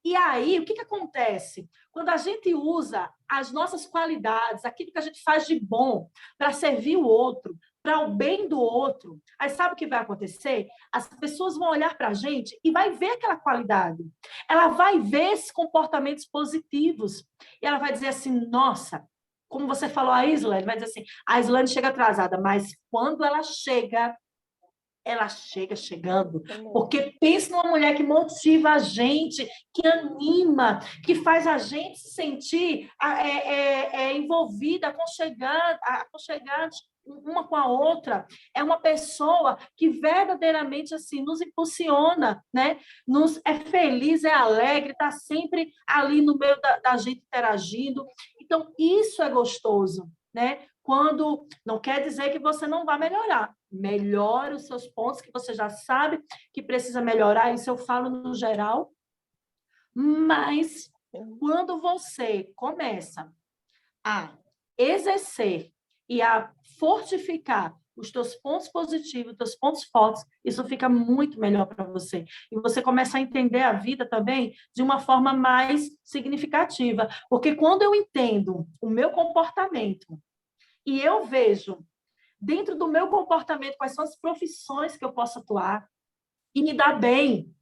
e aí, o que acontece? Quando a gente usa as nossas qualidades, aquilo que a gente faz de bom para servir o outro, para o bem do outro, aí sabe o que vai acontecer? As pessoas vão olhar para a gente e vai ver aquela qualidade. Ela vai ver esses comportamentos positivos. E ela vai dizer assim, nossa, como você falou a Islane, vai dizer assim, a Islane chega atrasada, mas quando ela chega chegando, porque pensa numa mulher que motiva a gente, que anima, que faz a gente se sentir envolvida, aconchegante uma com a outra. É uma pessoa que verdadeiramente assim nos impulsiona, né? É feliz, é alegre, está sempre ali no meio da gente interagindo. Então, isso é gostoso, né? Quando não quer dizer que você não vai melhorar. Melhore os seus pontos que você já sabe que precisa melhorar, isso eu falo no geral. Mas quando você começa a exercer e a fortificar os teus pontos positivos, os teus pontos fortes, isso fica muito melhor para você. E você começa a entender a vida também de uma forma mais significativa. Porque quando eu entendo o meu comportamento, e eu vejo, dentro do meu comportamento, quais são as profissões que eu posso atuar e me dar bem.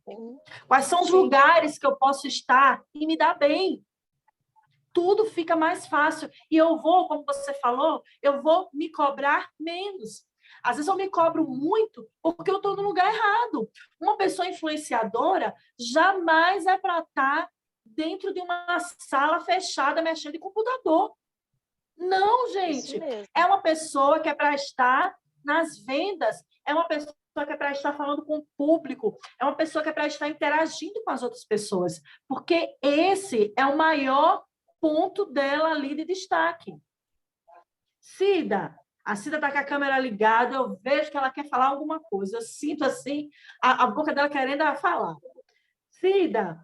Quais são os lugares que eu posso estar e me dar bem. Tudo fica mais fácil. E eu vou, como você falou, eu vou me cobrar menos. Às vezes eu me cobro muito porque eu estou no lugar errado. Uma pessoa influenciadora jamais é para estar dentro de uma sala fechada mexendo em computador. Não, gente. É uma pessoa que é para estar nas vendas, é uma pessoa que é para estar falando com o público, é uma pessoa que é para estar interagindo com as outras pessoas, porque esse é o maior ponto dela ali de destaque. Cida, a Cida está com a câmera ligada, eu vejo que ela quer falar alguma coisa, eu sinto assim, a boca dela querendo falar. Cida,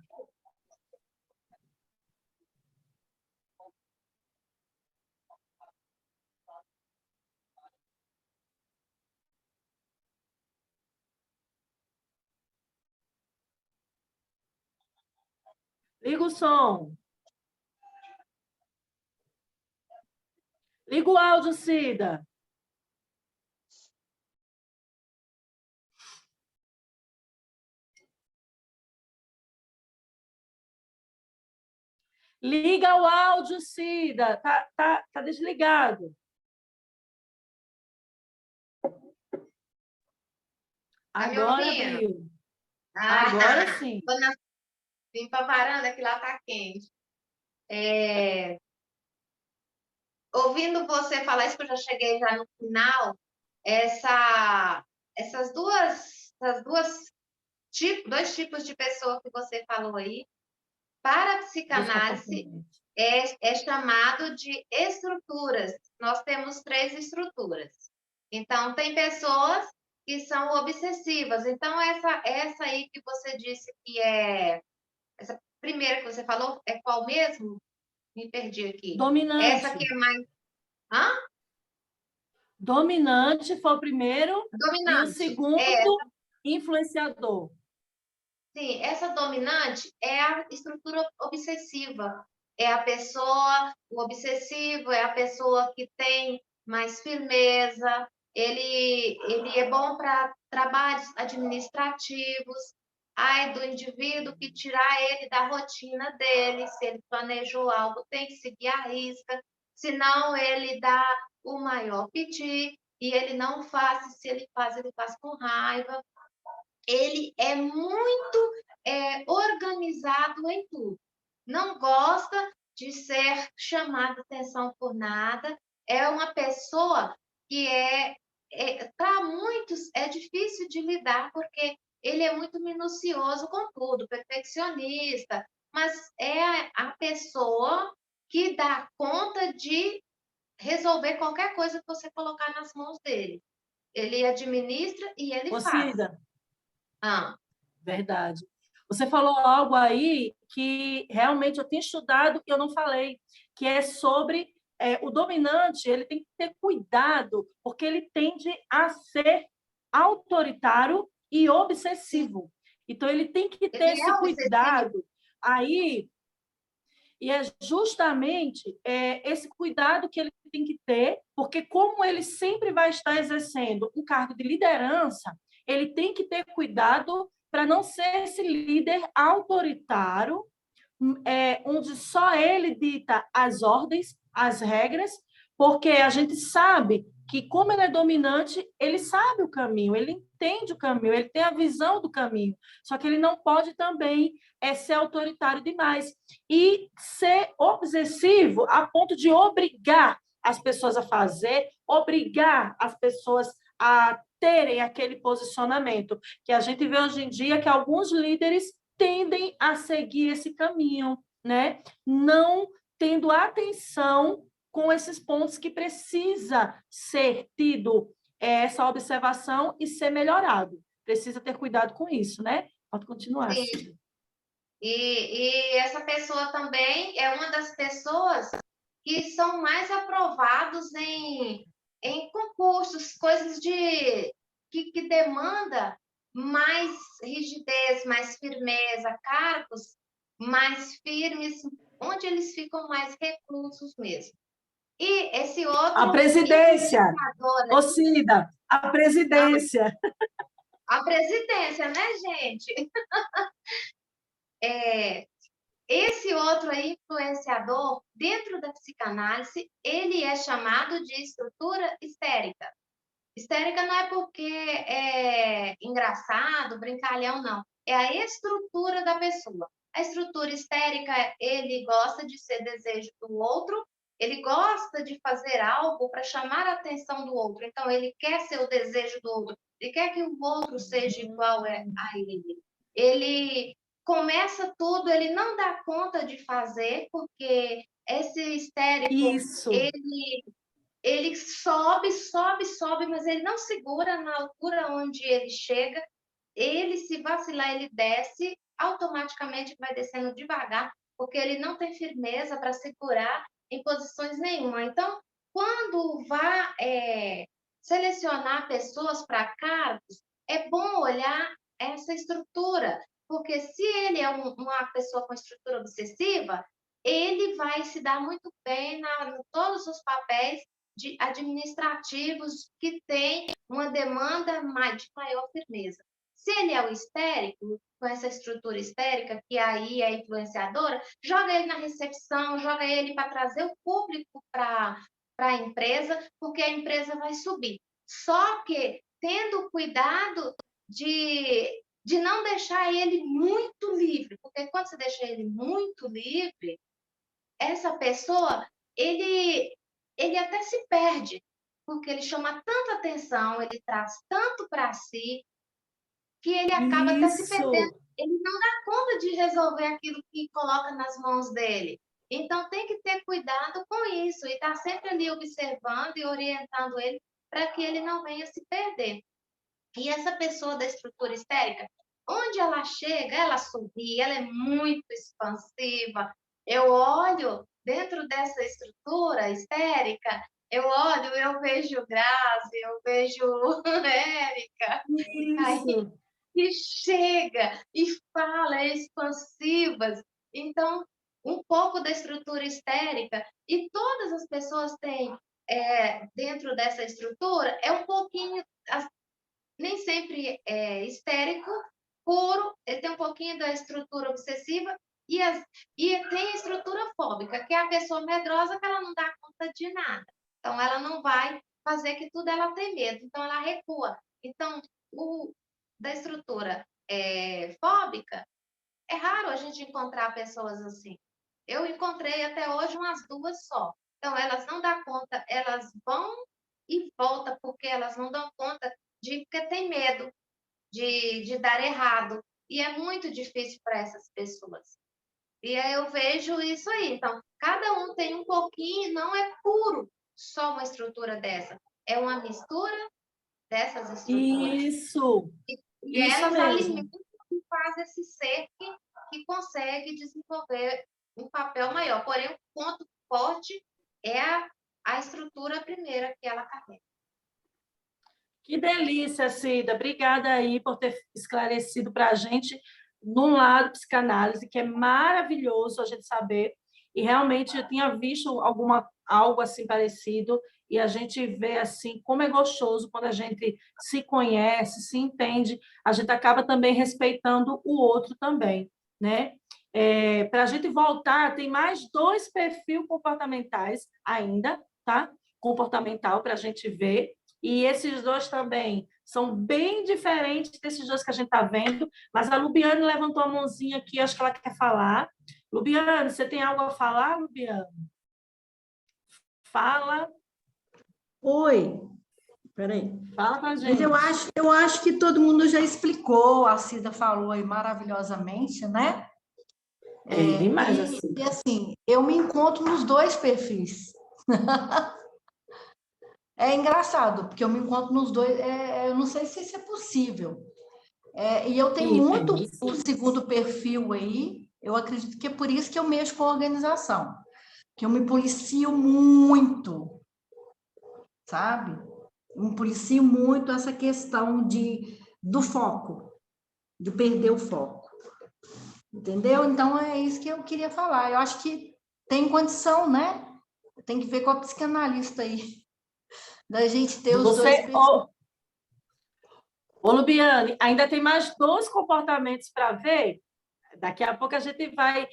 Liga o som. Liga o áudio, Cida. Liga o áudio, Cida. Tá desligado. Tá me Agora ouvindo? abriu. Ah, Agora sim. Vim para a varanda que lá tá quente. Ouvindo você falar isso, que eu já cheguei já no final, essas dois tipos de pessoa que você falou aí, para a psicanálise é chamado de estruturas. Nós temos 3 estruturas. Então, tem pessoas que são obsessivas. Então, essa aí que você disse que essa primeira que você falou, é qual mesmo? Me perdi aqui. Dominante. Essa que é mais... Hã? Dominante foi o primeiro. Dominante. E o segundo, influenciador. Sim, essa dominante é a estrutura obsessiva. É a pessoa, o obsessivo é a pessoa que tem mais firmeza, ele é bom para trabalhos administrativos. Ai, do indivíduo que tirar ele da rotina dele, se ele planejou algo, tem que seguir a risca, senão ele dá o maior piti e ele não faz, se ele faz com raiva. Ele é muito organizado em tudo. Não gosta de ser chamado atenção por nada. É uma pessoa que para muitos é difícil de lidar, porque ele é muito minucioso com tudo, perfeccionista, mas é a pessoa que dá conta de resolver qualquer coisa que você colocar nas mãos dele. Ele administra e ele faz. Cida. Ah. Verdade. Você falou algo aí que realmente eu tenho estudado e eu não falei, que é sobre o dominante, ele tem que ter cuidado, porque ele tende a ser autoritário e obsessivo. Então, ele tem que ter esse cuidado aí, e é justamente esse cuidado que ele tem que ter, porque como ele sempre vai estar exercendo um cargo de liderança, ele tem que ter cuidado para não ser esse líder autoritário, onde só ele dita as ordens, as regras, porque a gente sabe que, como ele é dominante, ele sabe o caminho, ele entende o caminho, ele tem a visão do caminho, só que ele não pode também ser autoritário demais e ser obsessivo a ponto de obrigar as pessoas a fazer, obrigar as pessoas a terem aquele posicionamento, que a gente vê hoje em dia que alguns líderes tendem a seguir esse caminho, né? Não tendo atenção com esses pontos que precisa ser tido essa observação e ser melhorado. Precisa ter cuidado com isso, né? Pode continuar. Sim. E essa pessoa também é uma das pessoas que são mais aprovados em concursos, coisas que demanda mais rigidez, mais firmeza, cargos mais firmes, onde eles ficam mais reclusos mesmo. E esse outro... A presidência, ô Cida, a presidência. A presidência, né, gente? Esse outro aí, influenciador, dentro da psicanálise, ele é chamado de estrutura histérica. Histérica não é porque é engraçado, brincalhão, não. É a estrutura da pessoa. A estrutura histérica, ele gosta de ser desejo do outro, ele gosta de fazer algo para chamar a atenção do outro. Então, ele quer ser o desejo do outro, ele quer que o outro seja igual a ele. Ele começa tudo, ele não dá conta de fazer, porque esse histérico, Isso. ele sobe, mas ele não segura na altura onde ele chega. Ele, se vacilar, ele desce, automaticamente vai descendo devagar, porque ele não tem firmeza para segurar em posições nenhuma. Então, quando vá selecionar pessoas para cargos, é bom olhar essa estrutura, Porque se ele é uma pessoa com estrutura obsessiva, ele vai se dar muito bem em todos os papéis administrativos que têm uma demanda de maior firmeza. Se ele é o histérico, com essa estrutura histérica, que aí é influenciadora, joga ele na recepção, joga ele para trazer o público para a empresa, porque a empresa vai subir. Só que tendo cuidado de não deixar ele muito livre, porque quando você deixa ele muito livre, essa pessoa, ele até se perde, porque ele chama tanta atenção, ele traz tanto para si, que ele acaba até se perdendo. Ele não dá conta de resolver aquilo que coloca nas mãos dele. Então, tem que ter cuidado com isso e estar sempre ali observando e orientando ele para que ele não venha se perder. E essa pessoa da estrutura histérica, onde ela chega, ela sorri, ela é muito expansiva. Eu olho dentro dessa estrutura histérica, eu vejo Grazi, eu vejo Érica, aí, que chega e fala, é expansivas. Então, um pouco da estrutura histérica, e todas as pessoas têm dentro dessa estrutura, é um pouquinho, nem sempre é histérico, puro, ele tem um pouquinho da estrutura obsessiva, e tem a estrutura fóbica, que é a pessoa medrosa que ela não dá conta de nada. Então, ela não vai fazer que tudo ela tem medo, então ela recua. Então, da estrutura fóbica, é raro a gente encontrar pessoas assim. Eu encontrei até hoje umas 2 só. Então, elas não dão conta, elas vão e voltam, porque elas não dão conta porque tem medo de dar errado. E é muito difícil para essas pessoas. E aí eu vejo isso aí. Então, cada um tem um pouquinho, não é puro só uma estrutura dessa. É uma mistura dessas estruturas. Isso! E elas alimentam e fazem esse ser que consegue desenvolver um papel maior. Porém, o ponto forte é a estrutura primeira que ela carrega. Que delícia, Cida. Obrigada aí por ter esclarecido para a gente num lado psicanálise, que é maravilhoso a gente saber. E realmente eu tinha visto algo assim parecido, e a gente vê assim como é gostoso quando a gente se conhece, se entende, a gente acaba também respeitando o outro também, né? Para a gente voltar, tem mais 2 perfis comportamentais ainda, tá? Comportamental para a gente ver. E esses 2 também são bem diferentes desses 2 que a gente está vendo, mas a Lubiane levantou a mãozinha aqui, acho que ela quer falar. Lubiane, você tem algo a falar, Lubiane? Fala. Oi, peraí. Fala com a gente. Mas eu acho que todo mundo já explicou, a Cida falou aí maravilhosamente, né? Demais, assim. E assim, eu me encontro nos 2 perfis. É engraçado, porque eu me encontro nos 2, eu não sei se isso é possível. E eu tenho muito o segundo perfil aí, eu acredito que é por isso que eu mexo com a organização, que eu me policio muito, sabe? Eu me policio muito essa questão do foco, de perder o foco. Entendeu? Então, é isso que eu queria falar. Eu acho que tem condição, né? Tem que ver com a psicanalista aí. Da gente ter os 2 perfis. Ô, Lubiane, ainda tem mais 2 comportamentos para ver. Daqui a pouco a gente vai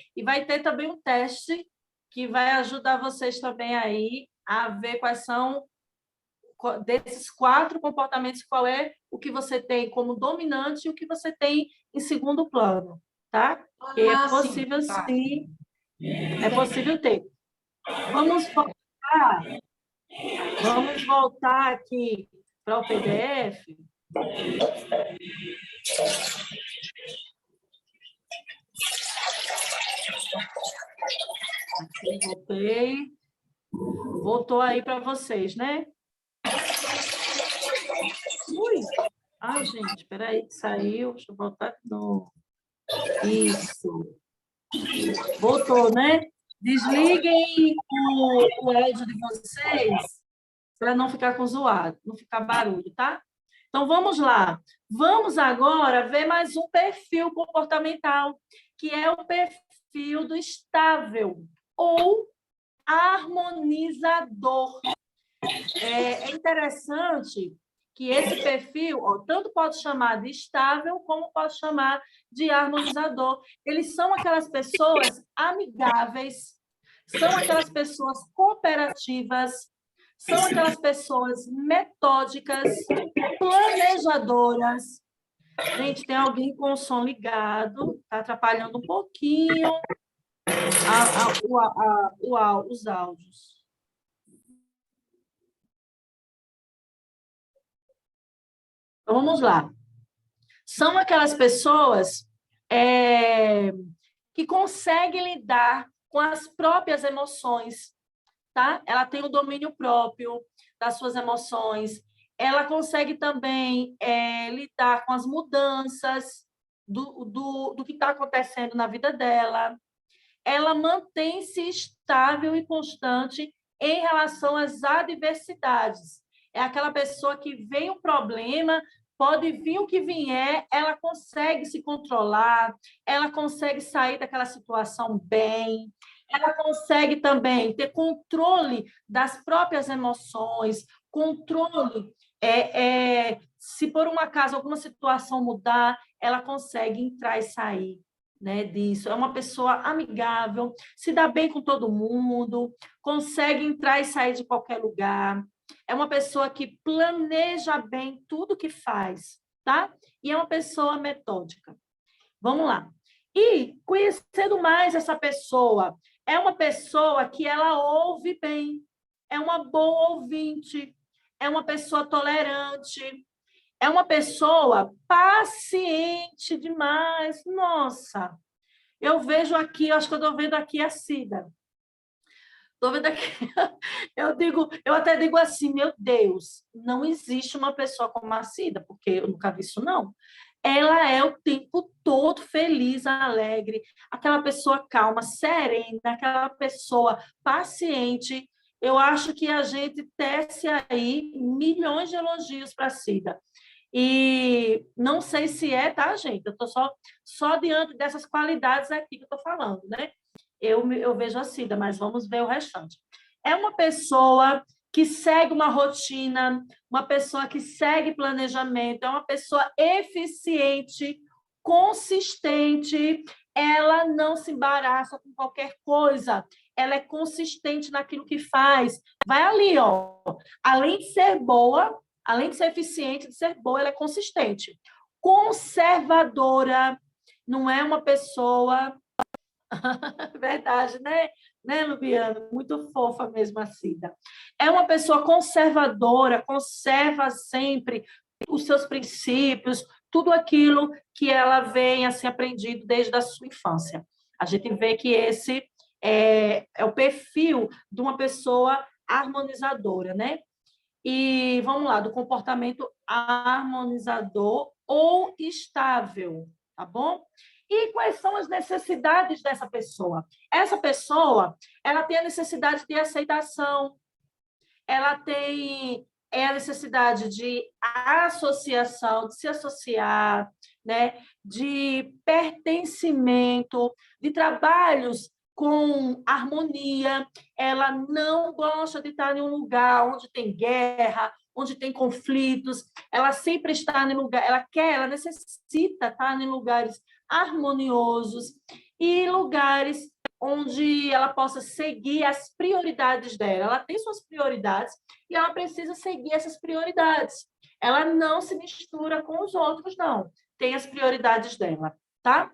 ter também um teste que vai ajudar vocês também aí a ver quais são desses 4 comportamentos, qual é o que você tem como dominante e o que você tem em segundo plano, tá? Porque é possível sim, é possível ter. Vamos voltar aqui para o PDF. Aqui, voltei. Voltou aí para vocês, né? Ui! Ai, gente, espera aí, saiu. Deixa eu voltar de novo. Isso. Voltou, né? Desliguem o áudio de vocês para não ficar com zoado, não ficar barulho, tá? Então, vamos lá. Vamos agora ver mais um perfil comportamental, que é o perfil do estável ou harmonizador. É interessante que esse perfil, ó, tanto pode chamar de estável, como pode chamar de harmonizador. Eles são aquelas pessoas amigáveis, são aquelas pessoas cooperativas, são aquelas pessoas metódicas, planejadoras. Gente, tem alguém com o som ligado, está atrapalhando um pouquinho os áudios. Então, vamos lá. São aquelas pessoas que conseguem lidar com as próprias emoções, tá? Ela tem o domínio próprio das suas emoções. Ela consegue também lidar com as mudanças do que está acontecendo na vida dela. Ela mantém-se estável e constante em relação às adversidades. É aquela pessoa que vem um problema, pode vir o que vier, ela consegue se controlar, ela consegue sair daquela situação bem, ela consegue também ter controle das próprias emoções, controle, se por um acaso alguma situação mudar, ela consegue entrar e sair, né, disso. É uma pessoa amigável, se dá bem com todo mundo, consegue entrar e sair de qualquer lugar. É uma pessoa que planeja bem tudo que faz, tá? E é uma pessoa metódica. Vamos lá. E, conhecendo mais essa pessoa, é uma pessoa que ela ouve bem, é uma boa ouvinte, é uma pessoa tolerante, é uma pessoa paciente demais. Nossa, eu vejo aqui, eu acho que eu estou vendo aqui a Cida. Estou vendo aqui, eu até digo assim, meu Deus, não existe uma pessoa como a Cida, porque eu nunca vi isso, não. Ela é o tempo todo feliz, alegre, aquela pessoa calma, serena, aquela pessoa paciente. Eu acho que a gente tece aí milhões de elogios para a Cida. E não sei se é, tá, gente? Eu estou só diante dessas qualidades aqui que eu estou falando, né? Eu vejo a Cida, mas vamos ver o restante. É uma pessoa que segue uma rotina, uma pessoa que segue planejamento, é uma pessoa eficiente, consistente, ela não se embaraça com qualquer coisa, ela é consistente naquilo que faz. Vai ali, ó. Além de ser boa, além de ser eficiente, de ser boa, ela é consistente. Conservadora, não é uma pessoa... Verdade, né, Lubiano? Muito fofa mesmo a Cida. É uma pessoa conservadora, conserva sempre os seus princípios, tudo aquilo que ela vem assim aprendido desde a sua infância. A gente vê que esse é o perfil de uma pessoa harmonizadora, né? E vamos lá, do comportamento harmonizador ou estável, tá bom? E quais são as necessidades dessa pessoa? Essa pessoa, ela tem a necessidade de aceitação, ela tem a necessidade de associação, de se associar, né? De pertencimento, de trabalhos com harmonia. Ela não gosta de estar em um lugar onde tem guerra, onde tem conflitos. Ela sempre está em lugar, ela necessita estar em lugares harmoniosos e lugares onde ela possa seguir as prioridades dela. Ela tem suas prioridades e ela precisa seguir essas prioridades. Ela não se mistura com os outros, não. Tem as prioridades dela, tá?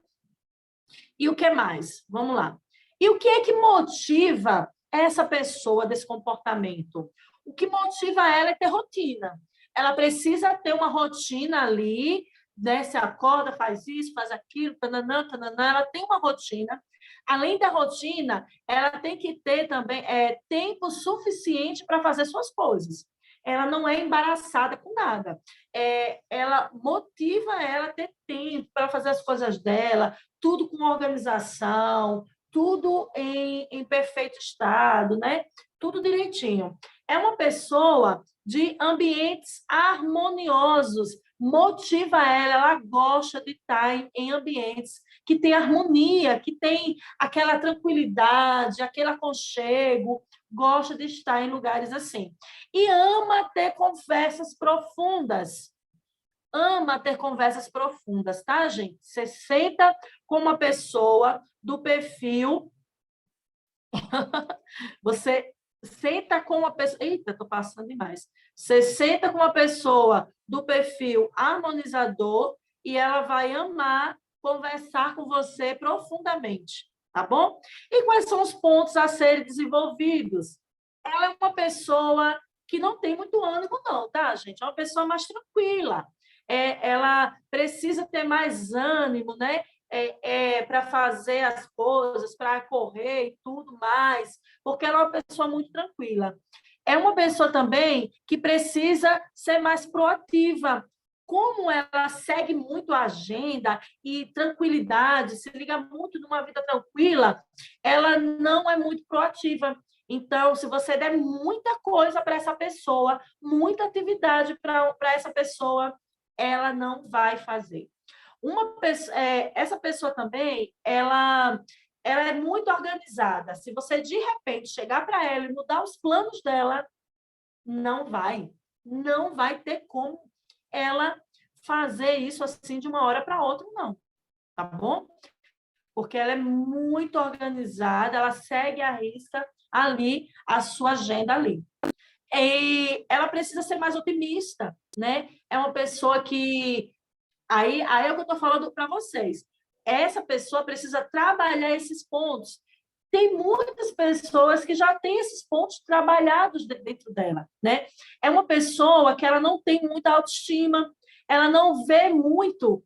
E o que mais? Vamos lá. E o que é que motiva essa pessoa desse comportamento? O que motiva ela é ter rotina. Ela precisa ter uma rotina ali, né? Se acorda, faz isso, faz aquilo, tananã, tananã. Ela tem uma rotina. Além da rotina, ela tem que ter também tempo suficiente para fazer suas coisas. Ela não é embaraçada com nada. Ela motiva ela a ter tempo para fazer as coisas dela, tudo com organização, tudo em perfeito estado, né? Tudo direitinho. É uma pessoa de ambientes harmoniosos, motiva ela gosta de estar em ambientes que tem harmonia, que tem aquela tranquilidade, aquele aconchego, gosta de estar em lugares assim. E ama ter conversas profundas. Ama ter conversas profundas, tá, gente? Você senta com uma pessoa do perfil. Você senta com uma pessoa. Eita, estou passando demais. Você senta com uma pessoa do perfil harmonizador e ela vai amar conversar com você profundamente, tá bom? E quais são os pontos a serem desenvolvidos? Ela é uma pessoa que não tem muito ânimo, não, tá, gente? É uma pessoa mais tranquila. Ela precisa ter mais ânimo, né? Para fazer as coisas, para correr e tudo mais, porque ela é uma pessoa muito tranquila. É uma pessoa também que precisa ser mais proativa. Como ela segue muito a agenda e tranquilidade, se liga muito numa vida tranquila, ela não é muito proativa. Então, se você der muita coisa para essa pessoa, muita atividade para essa pessoa, ela não vai fazer. Essa pessoa também, ela é muito organizada. Se você, de repente, chegar para ela e mudar os planos dela, não vai ter como ela fazer isso assim de uma hora para outra, não. Tá bom? Porque ela é muito organizada, ela segue à risca ali a sua agenda ali. E ela precisa ser mais otimista, né? É uma pessoa que aí é o que eu estou falando para vocês. Essa pessoa precisa trabalhar esses pontos. Tem muitas pessoas que já têm esses pontos trabalhados dentro dela, né? É uma pessoa que ela não tem muita autoestima, ela não vê muito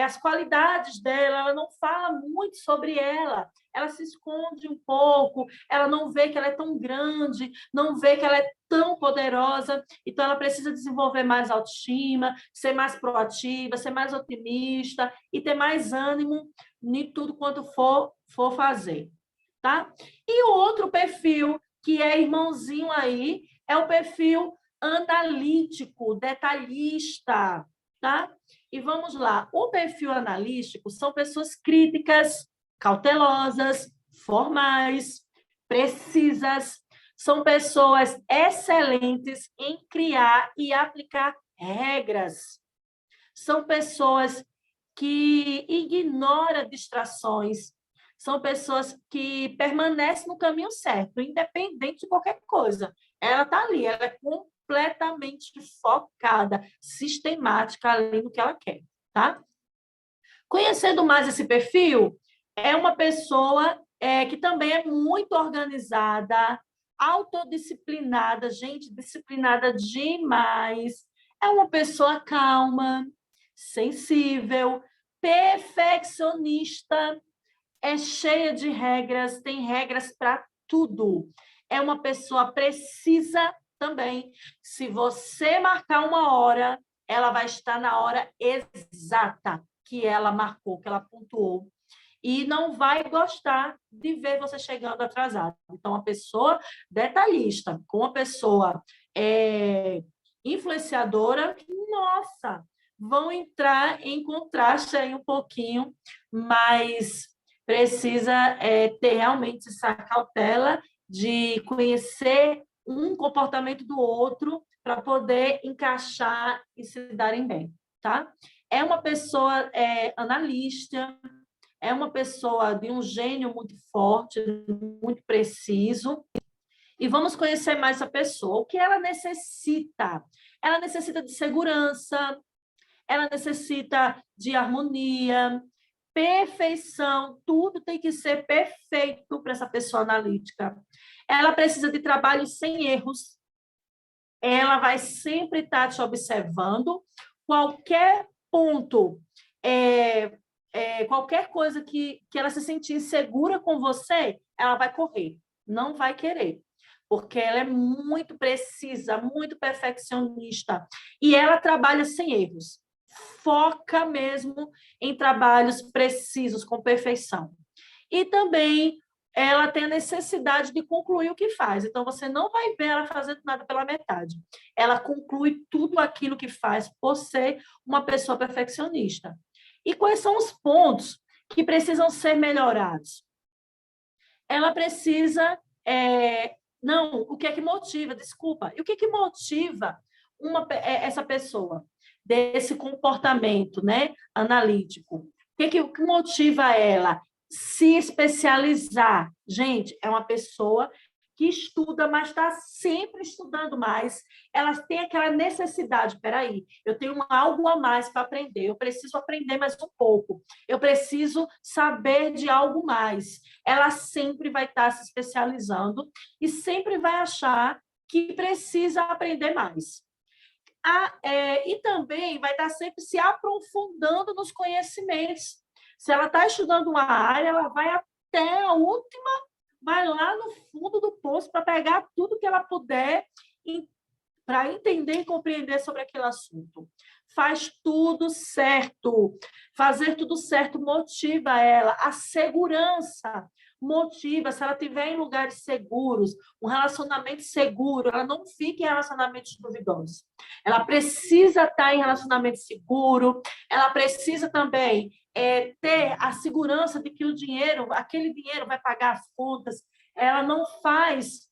as qualidades dela, ela não fala muito sobre ela se esconde um pouco, ela não vê que ela é tão grande, não vê que ela é tão poderosa, então ela precisa desenvolver mais autoestima, ser mais proativa, ser mais otimista e ter mais ânimo em tudo quanto for fazer, tá? E o outro perfil, que é irmãozinho aí, é o perfil analítico, detalhista, tá? E vamos lá, o perfil analítico são pessoas críticas, cautelosas, formais, precisas, são pessoas excelentes em criar e aplicar regras. São pessoas que ignoram distrações, são pessoas que permanecem no caminho certo, independente de qualquer coisa. Ela está ali, ela é completamente focada, sistemática ali no que ela quer, tá? Conhecendo mais esse perfil, é uma pessoa que também é muito organizada, autodisciplinada, gente, disciplinada demais. É uma pessoa calma, sensível, perfeccionista, é cheia de regras, tem regras para tudo. É uma pessoa precisa também. Se você marcar uma hora, ela vai estar na hora exata que ela marcou, que ela pontuou. E não vai gostar de ver você chegando atrasado. Então, a pessoa detalhista com uma pessoa influenciadora, nossa, vão entrar em contraste aí um pouquinho, mas precisa ter realmente essa cautela de conhecer um comportamento do outro para poder encaixar e se darem bem, tá? É uma pessoa analista, é uma pessoa de um gênio muito forte, muito preciso. E vamos conhecer mais essa pessoa. O que ela necessita? Ela necessita de segurança, ela necessita de harmonia, perfeição, tudo tem que ser perfeito para essa pessoa analítica. Ela precisa de trabalho sem erros. Ela vai sempre estar te observando. Qualquer ponto, qualquer coisa que ela se sentir insegura com você, ela vai correr, não vai querer. Porque ela é muito precisa, muito perfeccionista. E ela trabalha sem erros. Foca mesmo em trabalhos precisos, com perfeição. E também ela tem a necessidade de concluir o que faz. Então, você não vai ver ela fazendo nada pela metade. Ela conclui tudo aquilo que faz por ser uma pessoa perfeccionista. E quais são os pontos que precisam ser melhorados? Ela precisa... não, o que é que motiva? Desculpa. E o que é que motiva essa pessoa desse comportamento, né, analítico? O que motiva ela? Se especializar. Gente, é uma pessoa que estuda, mas está sempre estudando mais. Elas têm aquela necessidade, peraí, eu tenho algo a mais para aprender, eu preciso aprender mais um pouco, eu preciso saber de algo mais. Ela sempre vai estar se especializando e sempre vai achar que precisa aprender mais. E também vai estar sempre se aprofundando nos conhecimentos. Se ela está estudando uma área, ela vai até a última, vai lá no fundo do poço para pegar tudo que ela puder para entender e compreender sobre aquele assunto. Faz tudo certo. Fazer tudo certo motiva ela. A segurança motiva. Se ela estiver em lugares seguros, um relacionamento seguro, ela não fica em relacionamentos duvidosos. Ela precisa estar em relacionamento seguro. Ela precisa também ter a segurança de que aquele dinheiro vai pagar as contas. Ela não faz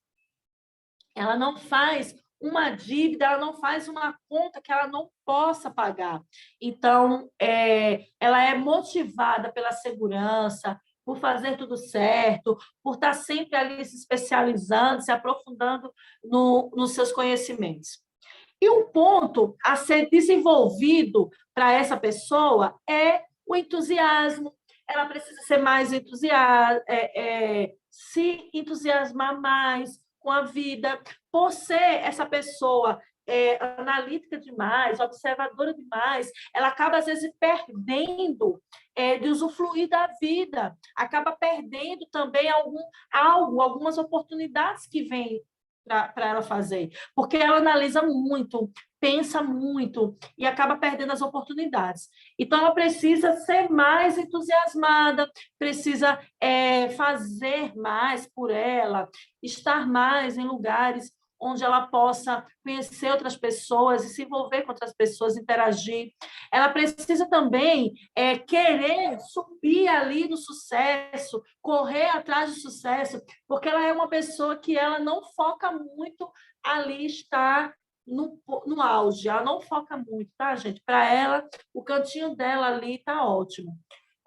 uma dívida, ela não faz uma conta que ela não possa pagar. Então, ela é motivada pela segurança, por fazer tudo certo, por estar sempre ali se especializando, se aprofundando nos seus conhecimentos. E um ponto a ser desenvolvido para essa pessoa é o entusiasmo. Ela precisa ser mais se entusiasmar mais com a vida. Por ser essa pessoa analítica demais, observadora demais, ela acaba, às vezes, perdendo de usufruir da vida, acaba perdendo também algumas oportunidades que vêm para ela fazer, porque ela analisa muito, pensa muito e acaba perdendo as oportunidades. Então, ela precisa ser mais entusiasmada, precisa fazer mais por ela, estar mais em lugares onde ela possa conhecer outras pessoas e se envolver com outras pessoas, interagir. Ela precisa também querer subir ali no sucesso, correr atrás do sucesso, porque ela é uma pessoa que ela não foca muito ali estar no auge, ela não foca muito, tá, gente? Para ela, o cantinho dela ali está ótimo.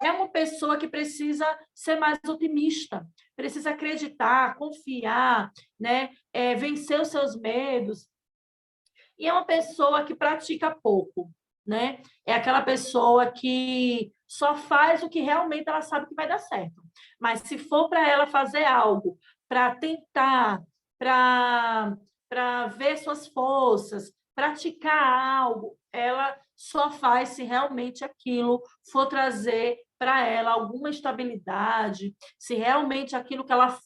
É uma pessoa que precisa ser mais otimista, precisa acreditar, confiar, né? Vencer os seus medos. E é uma pessoa que pratica pouco, né? É aquela pessoa que só faz o que realmente ela sabe que vai dar certo. Mas se for para ela fazer algo, para tentar, para ver suas forças, praticar algo, ela só faz se realmente aquilo for trazer para ela alguma estabilidade, se realmente aquilo que ela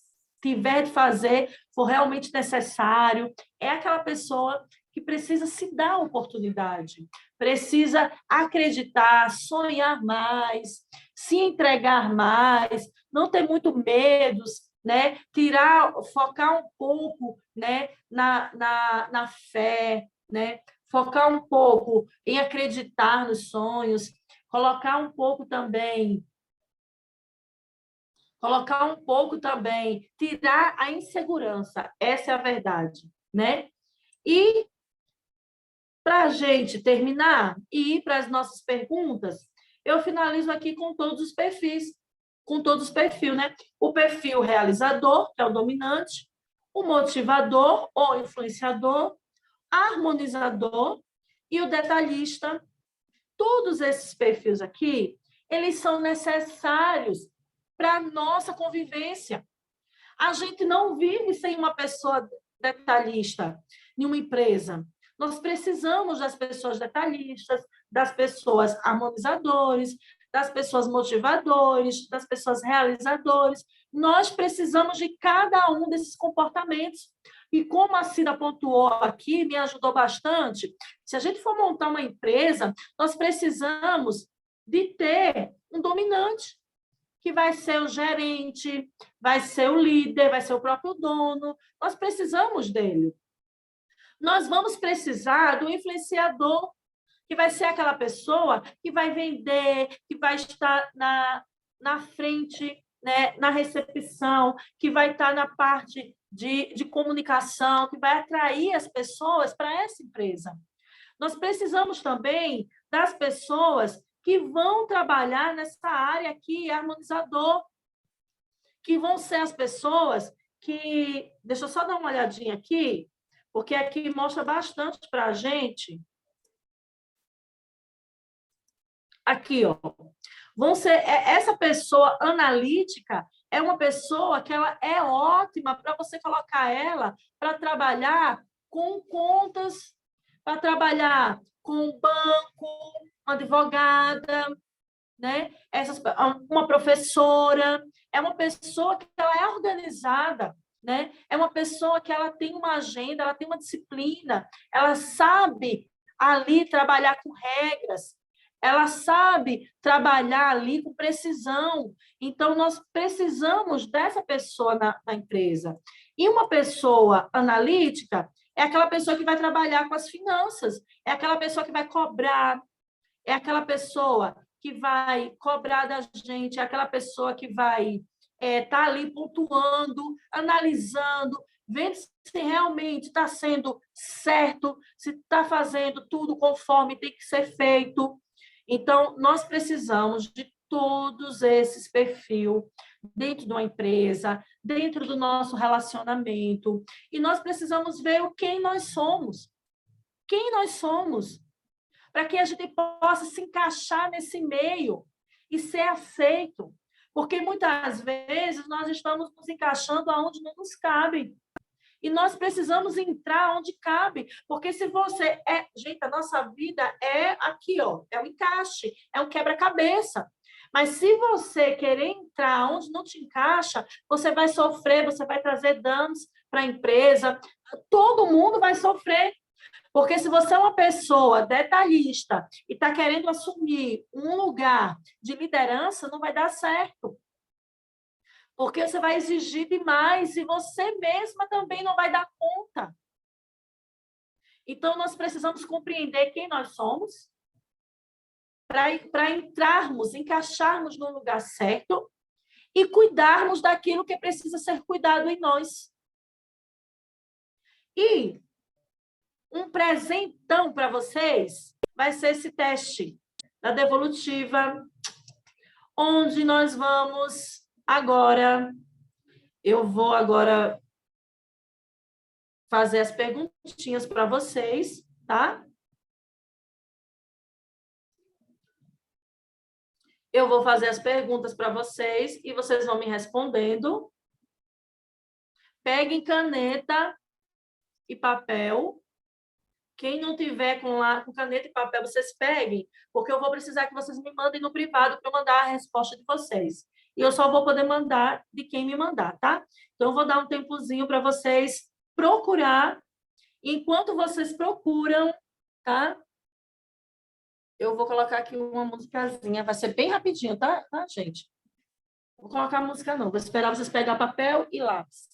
tiver de fazer for realmente necessário. É aquela pessoa que precisa se dar a oportunidade, precisa acreditar, sonhar mais, se entregar mais, não ter muito medos, né? Focar um pouco, né? na fé, né? Focar um pouco em acreditar nos sonhos, colocar um pouco também, tirar a insegurança, essa é a verdade, né? E, para a gente terminar e ir para as nossas perguntas, eu finalizo aqui com todos os perfis, né? O perfil realizador, que é o dominante, o motivador ou influenciador, harmonizador e o detalhista. Todos esses perfis aqui, eles são necessários para a nossa convivência. A gente não vive sem uma pessoa detalhista em uma empresa. Nós precisamos das pessoas detalhistas, das pessoas harmonizadores, das pessoas motivadores, das pessoas realizadores. Nós precisamos de cada um desses comportamentos. E como a Cida pontuou aqui, me ajudou bastante, se a gente for montar uma empresa, nós precisamos de ter um dominante. que vai ser o gerente, vai ser o líder, vai ser o próprio dono. Nós precisamos dele. Nós vamos precisar do influenciador, que vai ser aquela pessoa que vai vender, que vai estar na frente, né, na recepção, que vai estar na parte de comunicação, que vai atrair as pessoas para essa empresa. Nós precisamos também das pessoas que vão trabalhar nessa área aqui, harmonizador, que vão ser as pessoas que... Deixa eu só dar uma olhadinha aqui, porque aqui mostra bastante para a gente. Aqui, ó. Vão ser, essa pessoa analítica é uma pessoa que ela é ótima para você colocar ela para trabalhar com contas, para trabalhar com banco, uma advogada, né? Uma professora, é uma pessoa que ela é organizada, né? É uma pessoa que ela tem uma agenda, ela tem uma disciplina, ela sabe ali trabalhar com regras, ela sabe trabalhar ali com precisão. Então, nós precisamos dessa pessoa na empresa. E uma pessoa analítica é aquela pessoa que vai trabalhar com as finanças, é aquela pessoa que vai cobrar, é aquela pessoa que vai cobrar da gente, é aquela pessoa que vai estar ali pontuando, analisando, vendo se realmente está sendo certo, se está fazendo tudo conforme tem que ser feito. Então, nós precisamos de todos esses perfis dentro de uma empresa, dentro do nosso relacionamento, e nós precisamos ver quem nós somos. Quem nós somos? Para que a gente possa se encaixar nesse meio e ser aceito. Porque muitas vezes nós estamos nos encaixando aonde não nos cabe. E nós precisamos entrar onde cabe, porque se você é... Gente, a nossa vida é aqui, ó, é um encaixe, é um quebra-cabeça. Mas se você querer entrar onde não te encaixa, você vai sofrer, você vai trazer danos para a empresa, todo mundo vai sofrer. Porque se você é uma pessoa detalhista e está querendo assumir um lugar de liderança, não vai dar certo. Porque você vai exigir demais e você mesma também não vai dar conta. Então, nós precisamos compreender quem nós somos para entrarmos, encaixarmos no lugar certo e cuidarmos daquilo que precisa ser cuidado em nós. E um presentão para vocês vai ser esse teste da devolutiva, onde nós vamos agora... Eu vou agora fazer as perguntinhas para vocês, tá? Eu vou fazer as perguntas para vocês e vocês vão me respondendo. Peguem caneta e papel. Quem não tiver com caneta e papel, vocês peguem, porque eu vou precisar que vocês me mandem no privado para eu mandar a resposta de vocês. E eu só vou poder mandar de quem me mandar, tá? Então, eu vou dar um tempozinho para vocês procurar. Enquanto vocês procuram, tá? Eu vou colocar aqui uma musicazinha. Vai ser bem rapidinho, tá, gente? Não vou colocar música, não. Vou esperar vocês pegar papel e lápis.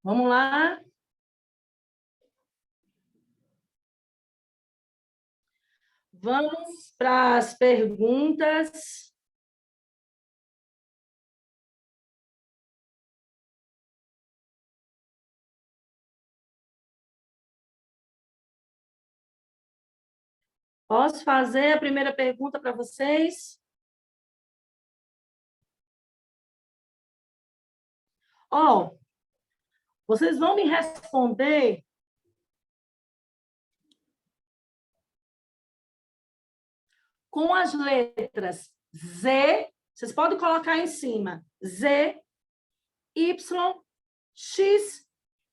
Vamos lá? Vamos para as perguntas. Posso fazer a primeira pergunta para vocês? Ó, vocês vão me responder com as letras Z, vocês podem colocar em cima, Z, Y, X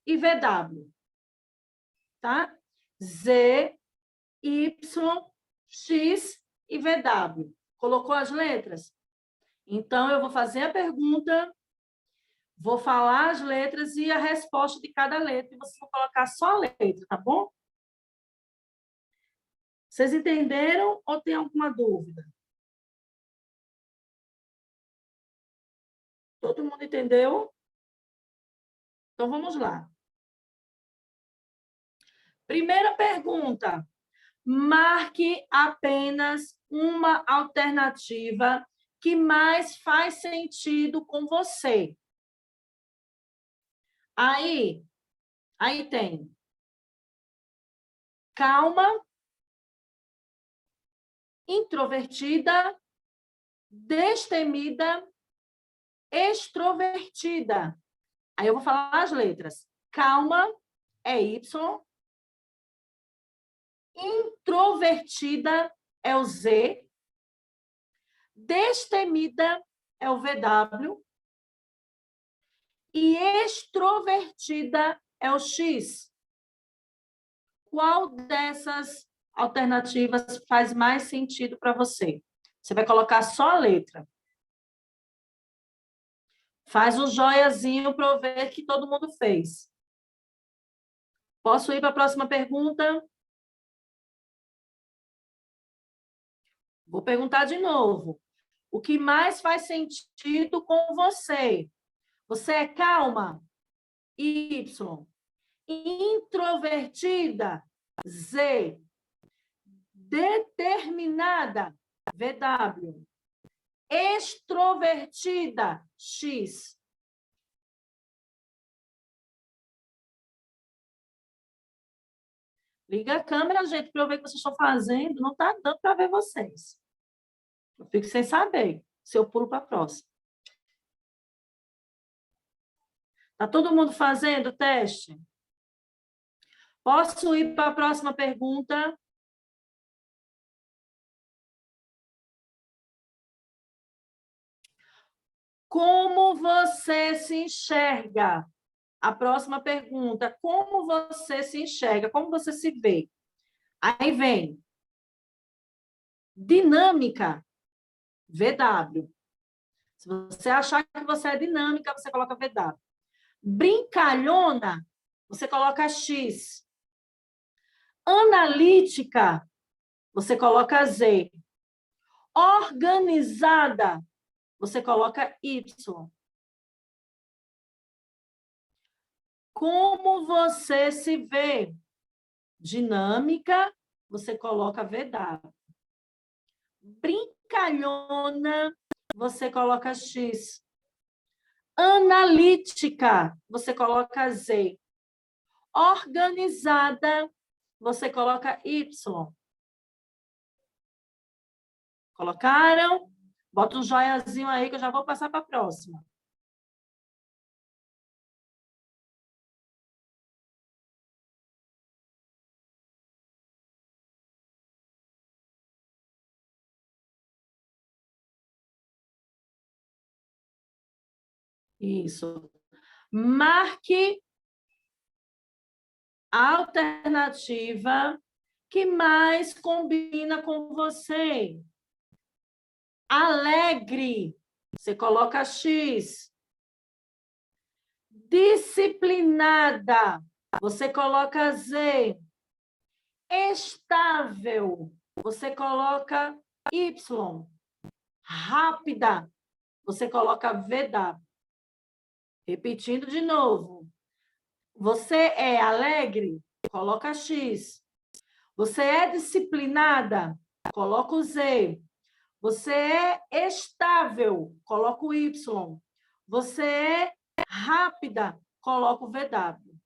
e VW, tá? Z, Y, X e VW. Colocou as letras? Então, eu vou fazer a pergunta, vou falar as letras e a resposta de cada letra, e vocês vão colocar só a letra, tá bom? Vocês entenderam ou tem alguma dúvida? Todo mundo entendeu? Então, vamos lá. Primeira pergunta. Marque apenas uma alternativa que mais faz sentido com você. Aí tem calma, introvertida, destemida, extrovertida. Aí eu vou falar as letras. Calma é Y, introvertida é o Z, destemida é o VW e extrovertida é o X. Qual dessas alternativas faz mais sentido para você? Você vai colocar só a letra. Faz um joiazinho para eu ver que todo mundo fez. Posso ir para a próxima pergunta? Vou perguntar de novo. O que mais faz sentido com você? Você é calma? Y. Introvertida? Z. Determinada? VW. Extrovertida? X. Liga a câmera, gente, para eu ver o que vocês estão fazendo. Não está dando para ver vocês. Eu fico sem saber se eu pulo para a próxima. Está todo mundo fazendo o teste? Posso ir para a próxima pergunta? Como você se enxerga? A próxima pergunta, como você se enxerga? Como você se vê? Aí vem dinâmica, VW. Se você achar que você é dinâmica, você coloca VW. Brincalhona, você coloca X. Analítica, você coloca Z. Organizada, você coloca Y. Como você se vê? Dinâmica, você coloca VW. Brincalhona, você coloca X. Analítica, você coloca Z. Organizada, você coloca Y. Colocaram? Bota um joiazinho aí que eu já vou passar para a próxima. Isso. Marque a alternativa que mais combina com você. Alegre, você coloca X. Disciplinada, você coloca Z. Estável, você coloca Y. Rápida, você coloca VW. Repetindo de novo. Você é alegre? Coloca X. Você é disciplinada? Coloca o Z. Você é estável? Coloca o Y. Você é rápida? Coloca o VW.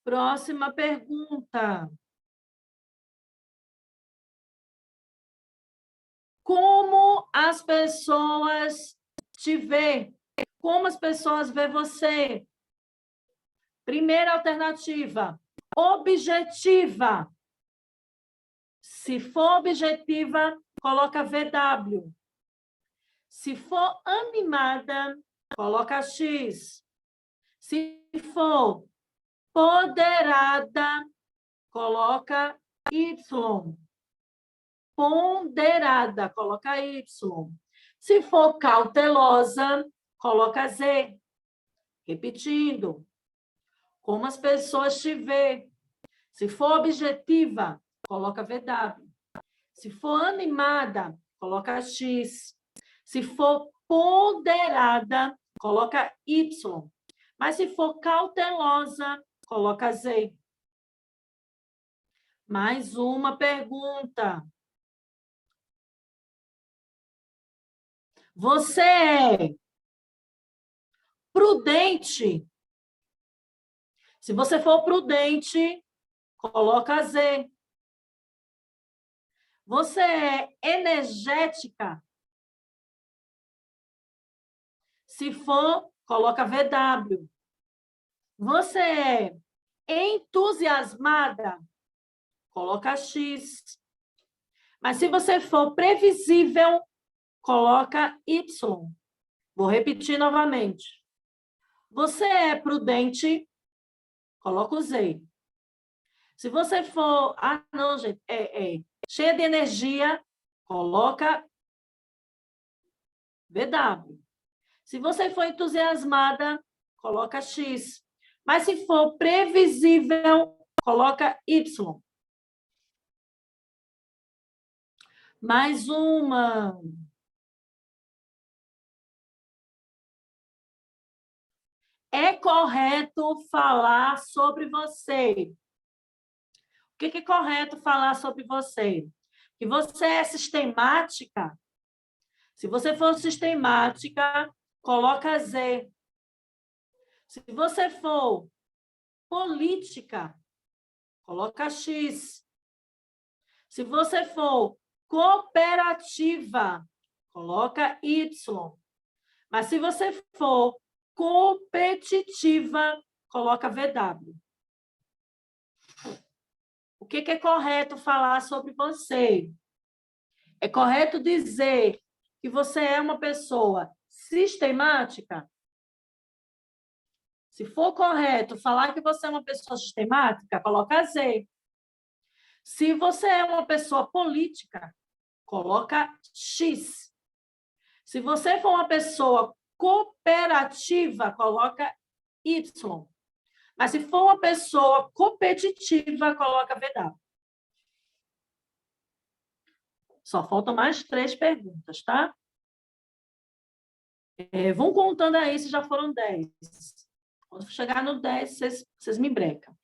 Próxima pergunta. Como as pessoas te veem? Como as pessoas veem você? Primeira alternativa, objetiva. Se for objetiva, coloca VW. Se for animada, coloca X. Se for poderada, coloca Y. Ponderada, coloca Y. Se for cautelosa, coloca Z. Repetindo. Como as pessoas te veem. Se for objetiva, coloca VW. Se for animada, coloca X. Se for ponderada, coloca Y. Mas se for cautelosa, coloca Z. Mais uma pergunta. Você é prudente? Se você for prudente, coloca Z. Você é energética? Se for, coloca VW. Você é entusiasmada? Coloca X. Mas se você for previsível, coloca Y. Vou repetir novamente. Você é prudente? Coloca o Z. Se você for... Ah, não, gente. Cheia de energia, coloca VW. Se você for entusiasmada, coloca X. Mas se for previsível, coloca Y. Mais uma. É correto falar sobre você? O que é correto falar sobre você? Que você é sistemática? Se você for sistemática, coloca Z. Se você for política, coloca X. Se você for cooperativa, coloca Y. Mas se você for competitiva, coloca VW. O que é correto falar sobre você? É correto dizer que você é uma pessoa sistemática? Se for correto falar que você é uma pessoa sistemática, coloca Z. Se você é uma pessoa política, coloca X. Se você for uma pessoa cooperativa, coloca Y. Mas se for uma pessoa competitiva, coloca VW. Só faltam mais 3 perguntas, tá? Vão contando aí se já foram 10. Quando chegar no 10, vocês me brecam.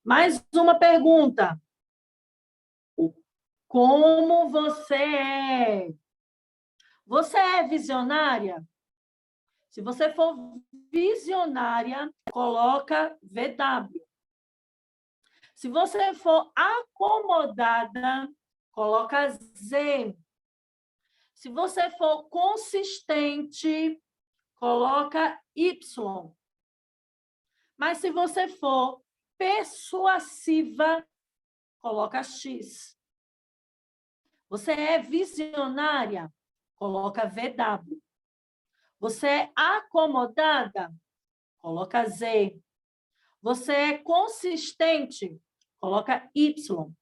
Mais uma pergunta. Como você é? Você é visionária? Se você for visionária, coloca VW. Se você for acomodada, coloca Z. Se você for consistente, coloca Y. Mas se você for persuasiva, coloca X. Você é visionária, coloca VW. Você é acomodada, coloca Z. Você é consistente, coloca Y.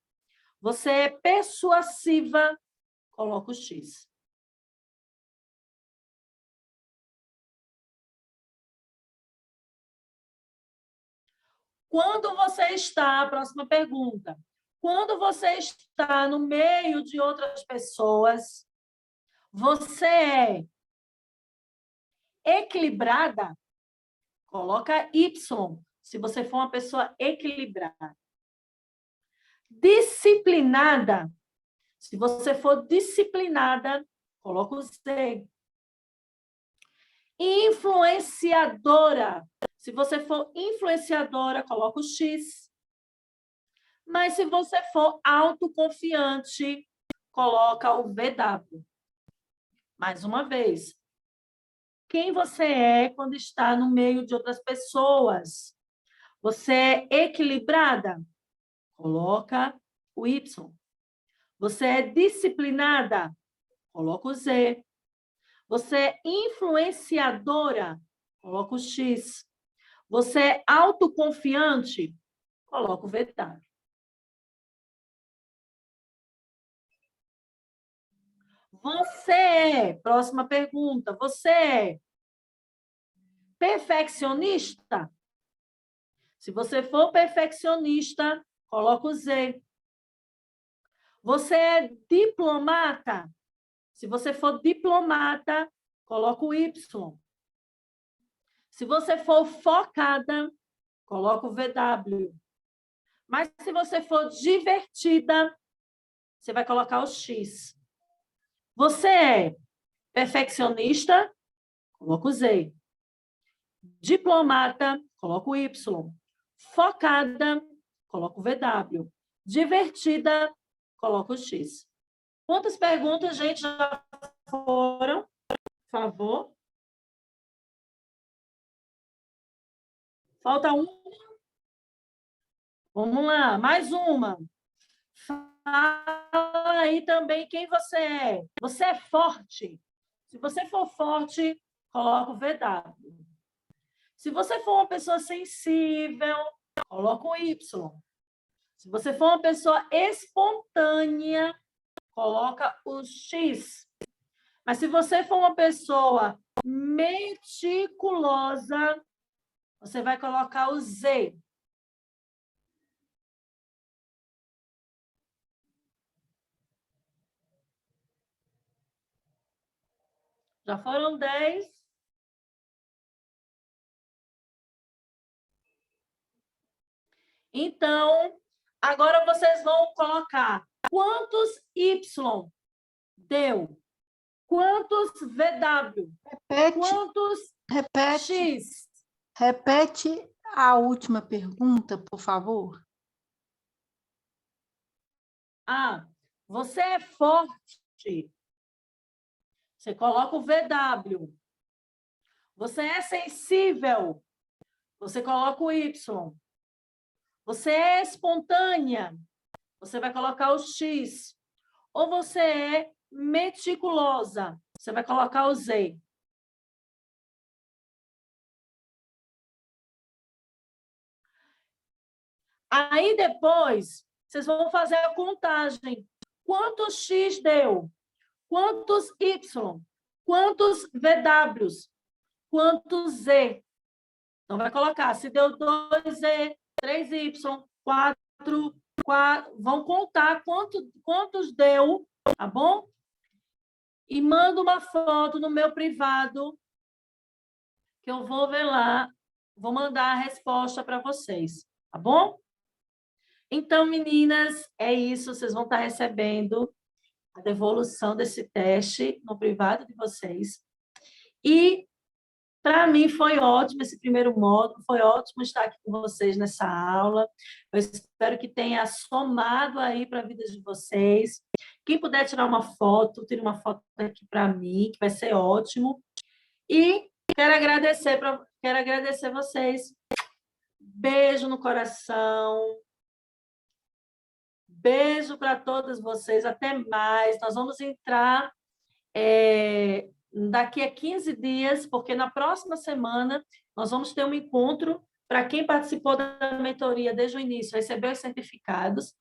Você é persuasiva, coloca o X. Quando você está, próxima pergunta. Quando você está no meio de outras pessoas, você é equilibrada? Coloca Y, se você for uma pessoa equilibrada. Disciplinada? Se você for disciplinada, coloca o Z. Influenciadora? Se você for influenciadora, coloca o X. Mas se você for autoconfiante, coloca o VW. Mais uma vez. Quem você é quando está no meio de outras pessoas? Você é equilibrada? Coloca o Y. Você é disciplinada? Coloca o Z. Você é influenciadora? Coloca o X. Você é autoconfiante? Coloca o VW. Próxima pergunta, você é perfeccionista? Se você for perfeccionista, coloca o Z. Você é diplomata? Se você for diplomata, coloca o Y. Se você for focada, coloca o VW. Mas se você for divertida, você vai colocar o X. Você é perfeccionista? Coloca o Z. Diplomata, coloca o Y. Focada, coloca o VW. Divertida, coloca o X. Quantas perguntas, gente, já foram? Por favor. Falta uma. Vamos lá, mais uma. Fala aí também quem você é. Você é forte? Se você for forte, coloca o VW. Se você for uma pessoa sensível, coloca o Y. Se você for uma pessoa espontânea, coloca o X. Mas se você for uma pessoa meticulosa, você vai colocar o Z. Já foram 10. Então, agora vocês vão colocar quantos Y deu? Quantos VW? Quantos X? Repete a última pergunta, por favor. Você é forte. Você coloca o VW. Você é sensível. Você coloca o Y. Você é espontânea. Você vai colocar o X. Ou você é meticulosa. Você vai colocar o Z. Aí depois, vocês vão fazer a contagem. Quantos X deu? Quantos Y? Quantos VWs? Quantos Z? Então, vai colocar, se deu 2Z, 3Y, 4, vão contar quantos deu, tá bom? E manda uma foto no meu privado, que eu vou ver lá, vou mandar a resposta para vocês, tá bom? Então, meninas, é isso, vocês vão estar recebendo a devolução desse teste no privado de vocês. E, para mim, foi ótimo esse primeiro módulo, foi ótimo estar aqui com vocês nessa aula. Eu espero que tenha somado aí para a vida de vocês. Quem puder tirar uma foto, tire uma foto aqui para mim, que vai ser ótimo. E quero agradecer vocês. Beijo no coração. Beijo para todas vocês, até mais. Nós vamos entrar daqui a 15 dias, porque na próxima semana nós vamos ter um encontro para quem participou da mentoria desde o início, recebeu os certificados,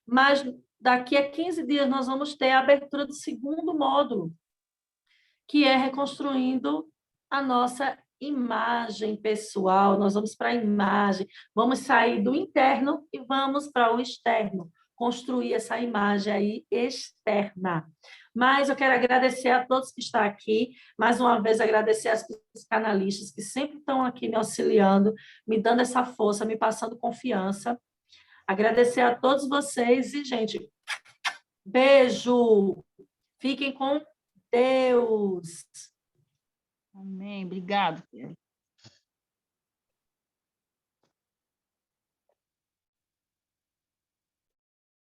mas daqui a 15 dias nós vamos ter a abertura do segundo módulo, que é reconstruindo a nossa imagem pessoal. Nós vamos para a imagem, vamos sair do interno e vamos para o externo, construir essa imagem aí externa. Mas eu quero agradecer a todos que estão aqui, mais uma vez agradecer às psicanalistas que sempre estão aqui me auxiliando, me dando essa força, me passando confiança. Agradecer a todos vocês e, gente, beijo! Fiquem com Deus! Amém. Obrigado, Kelly.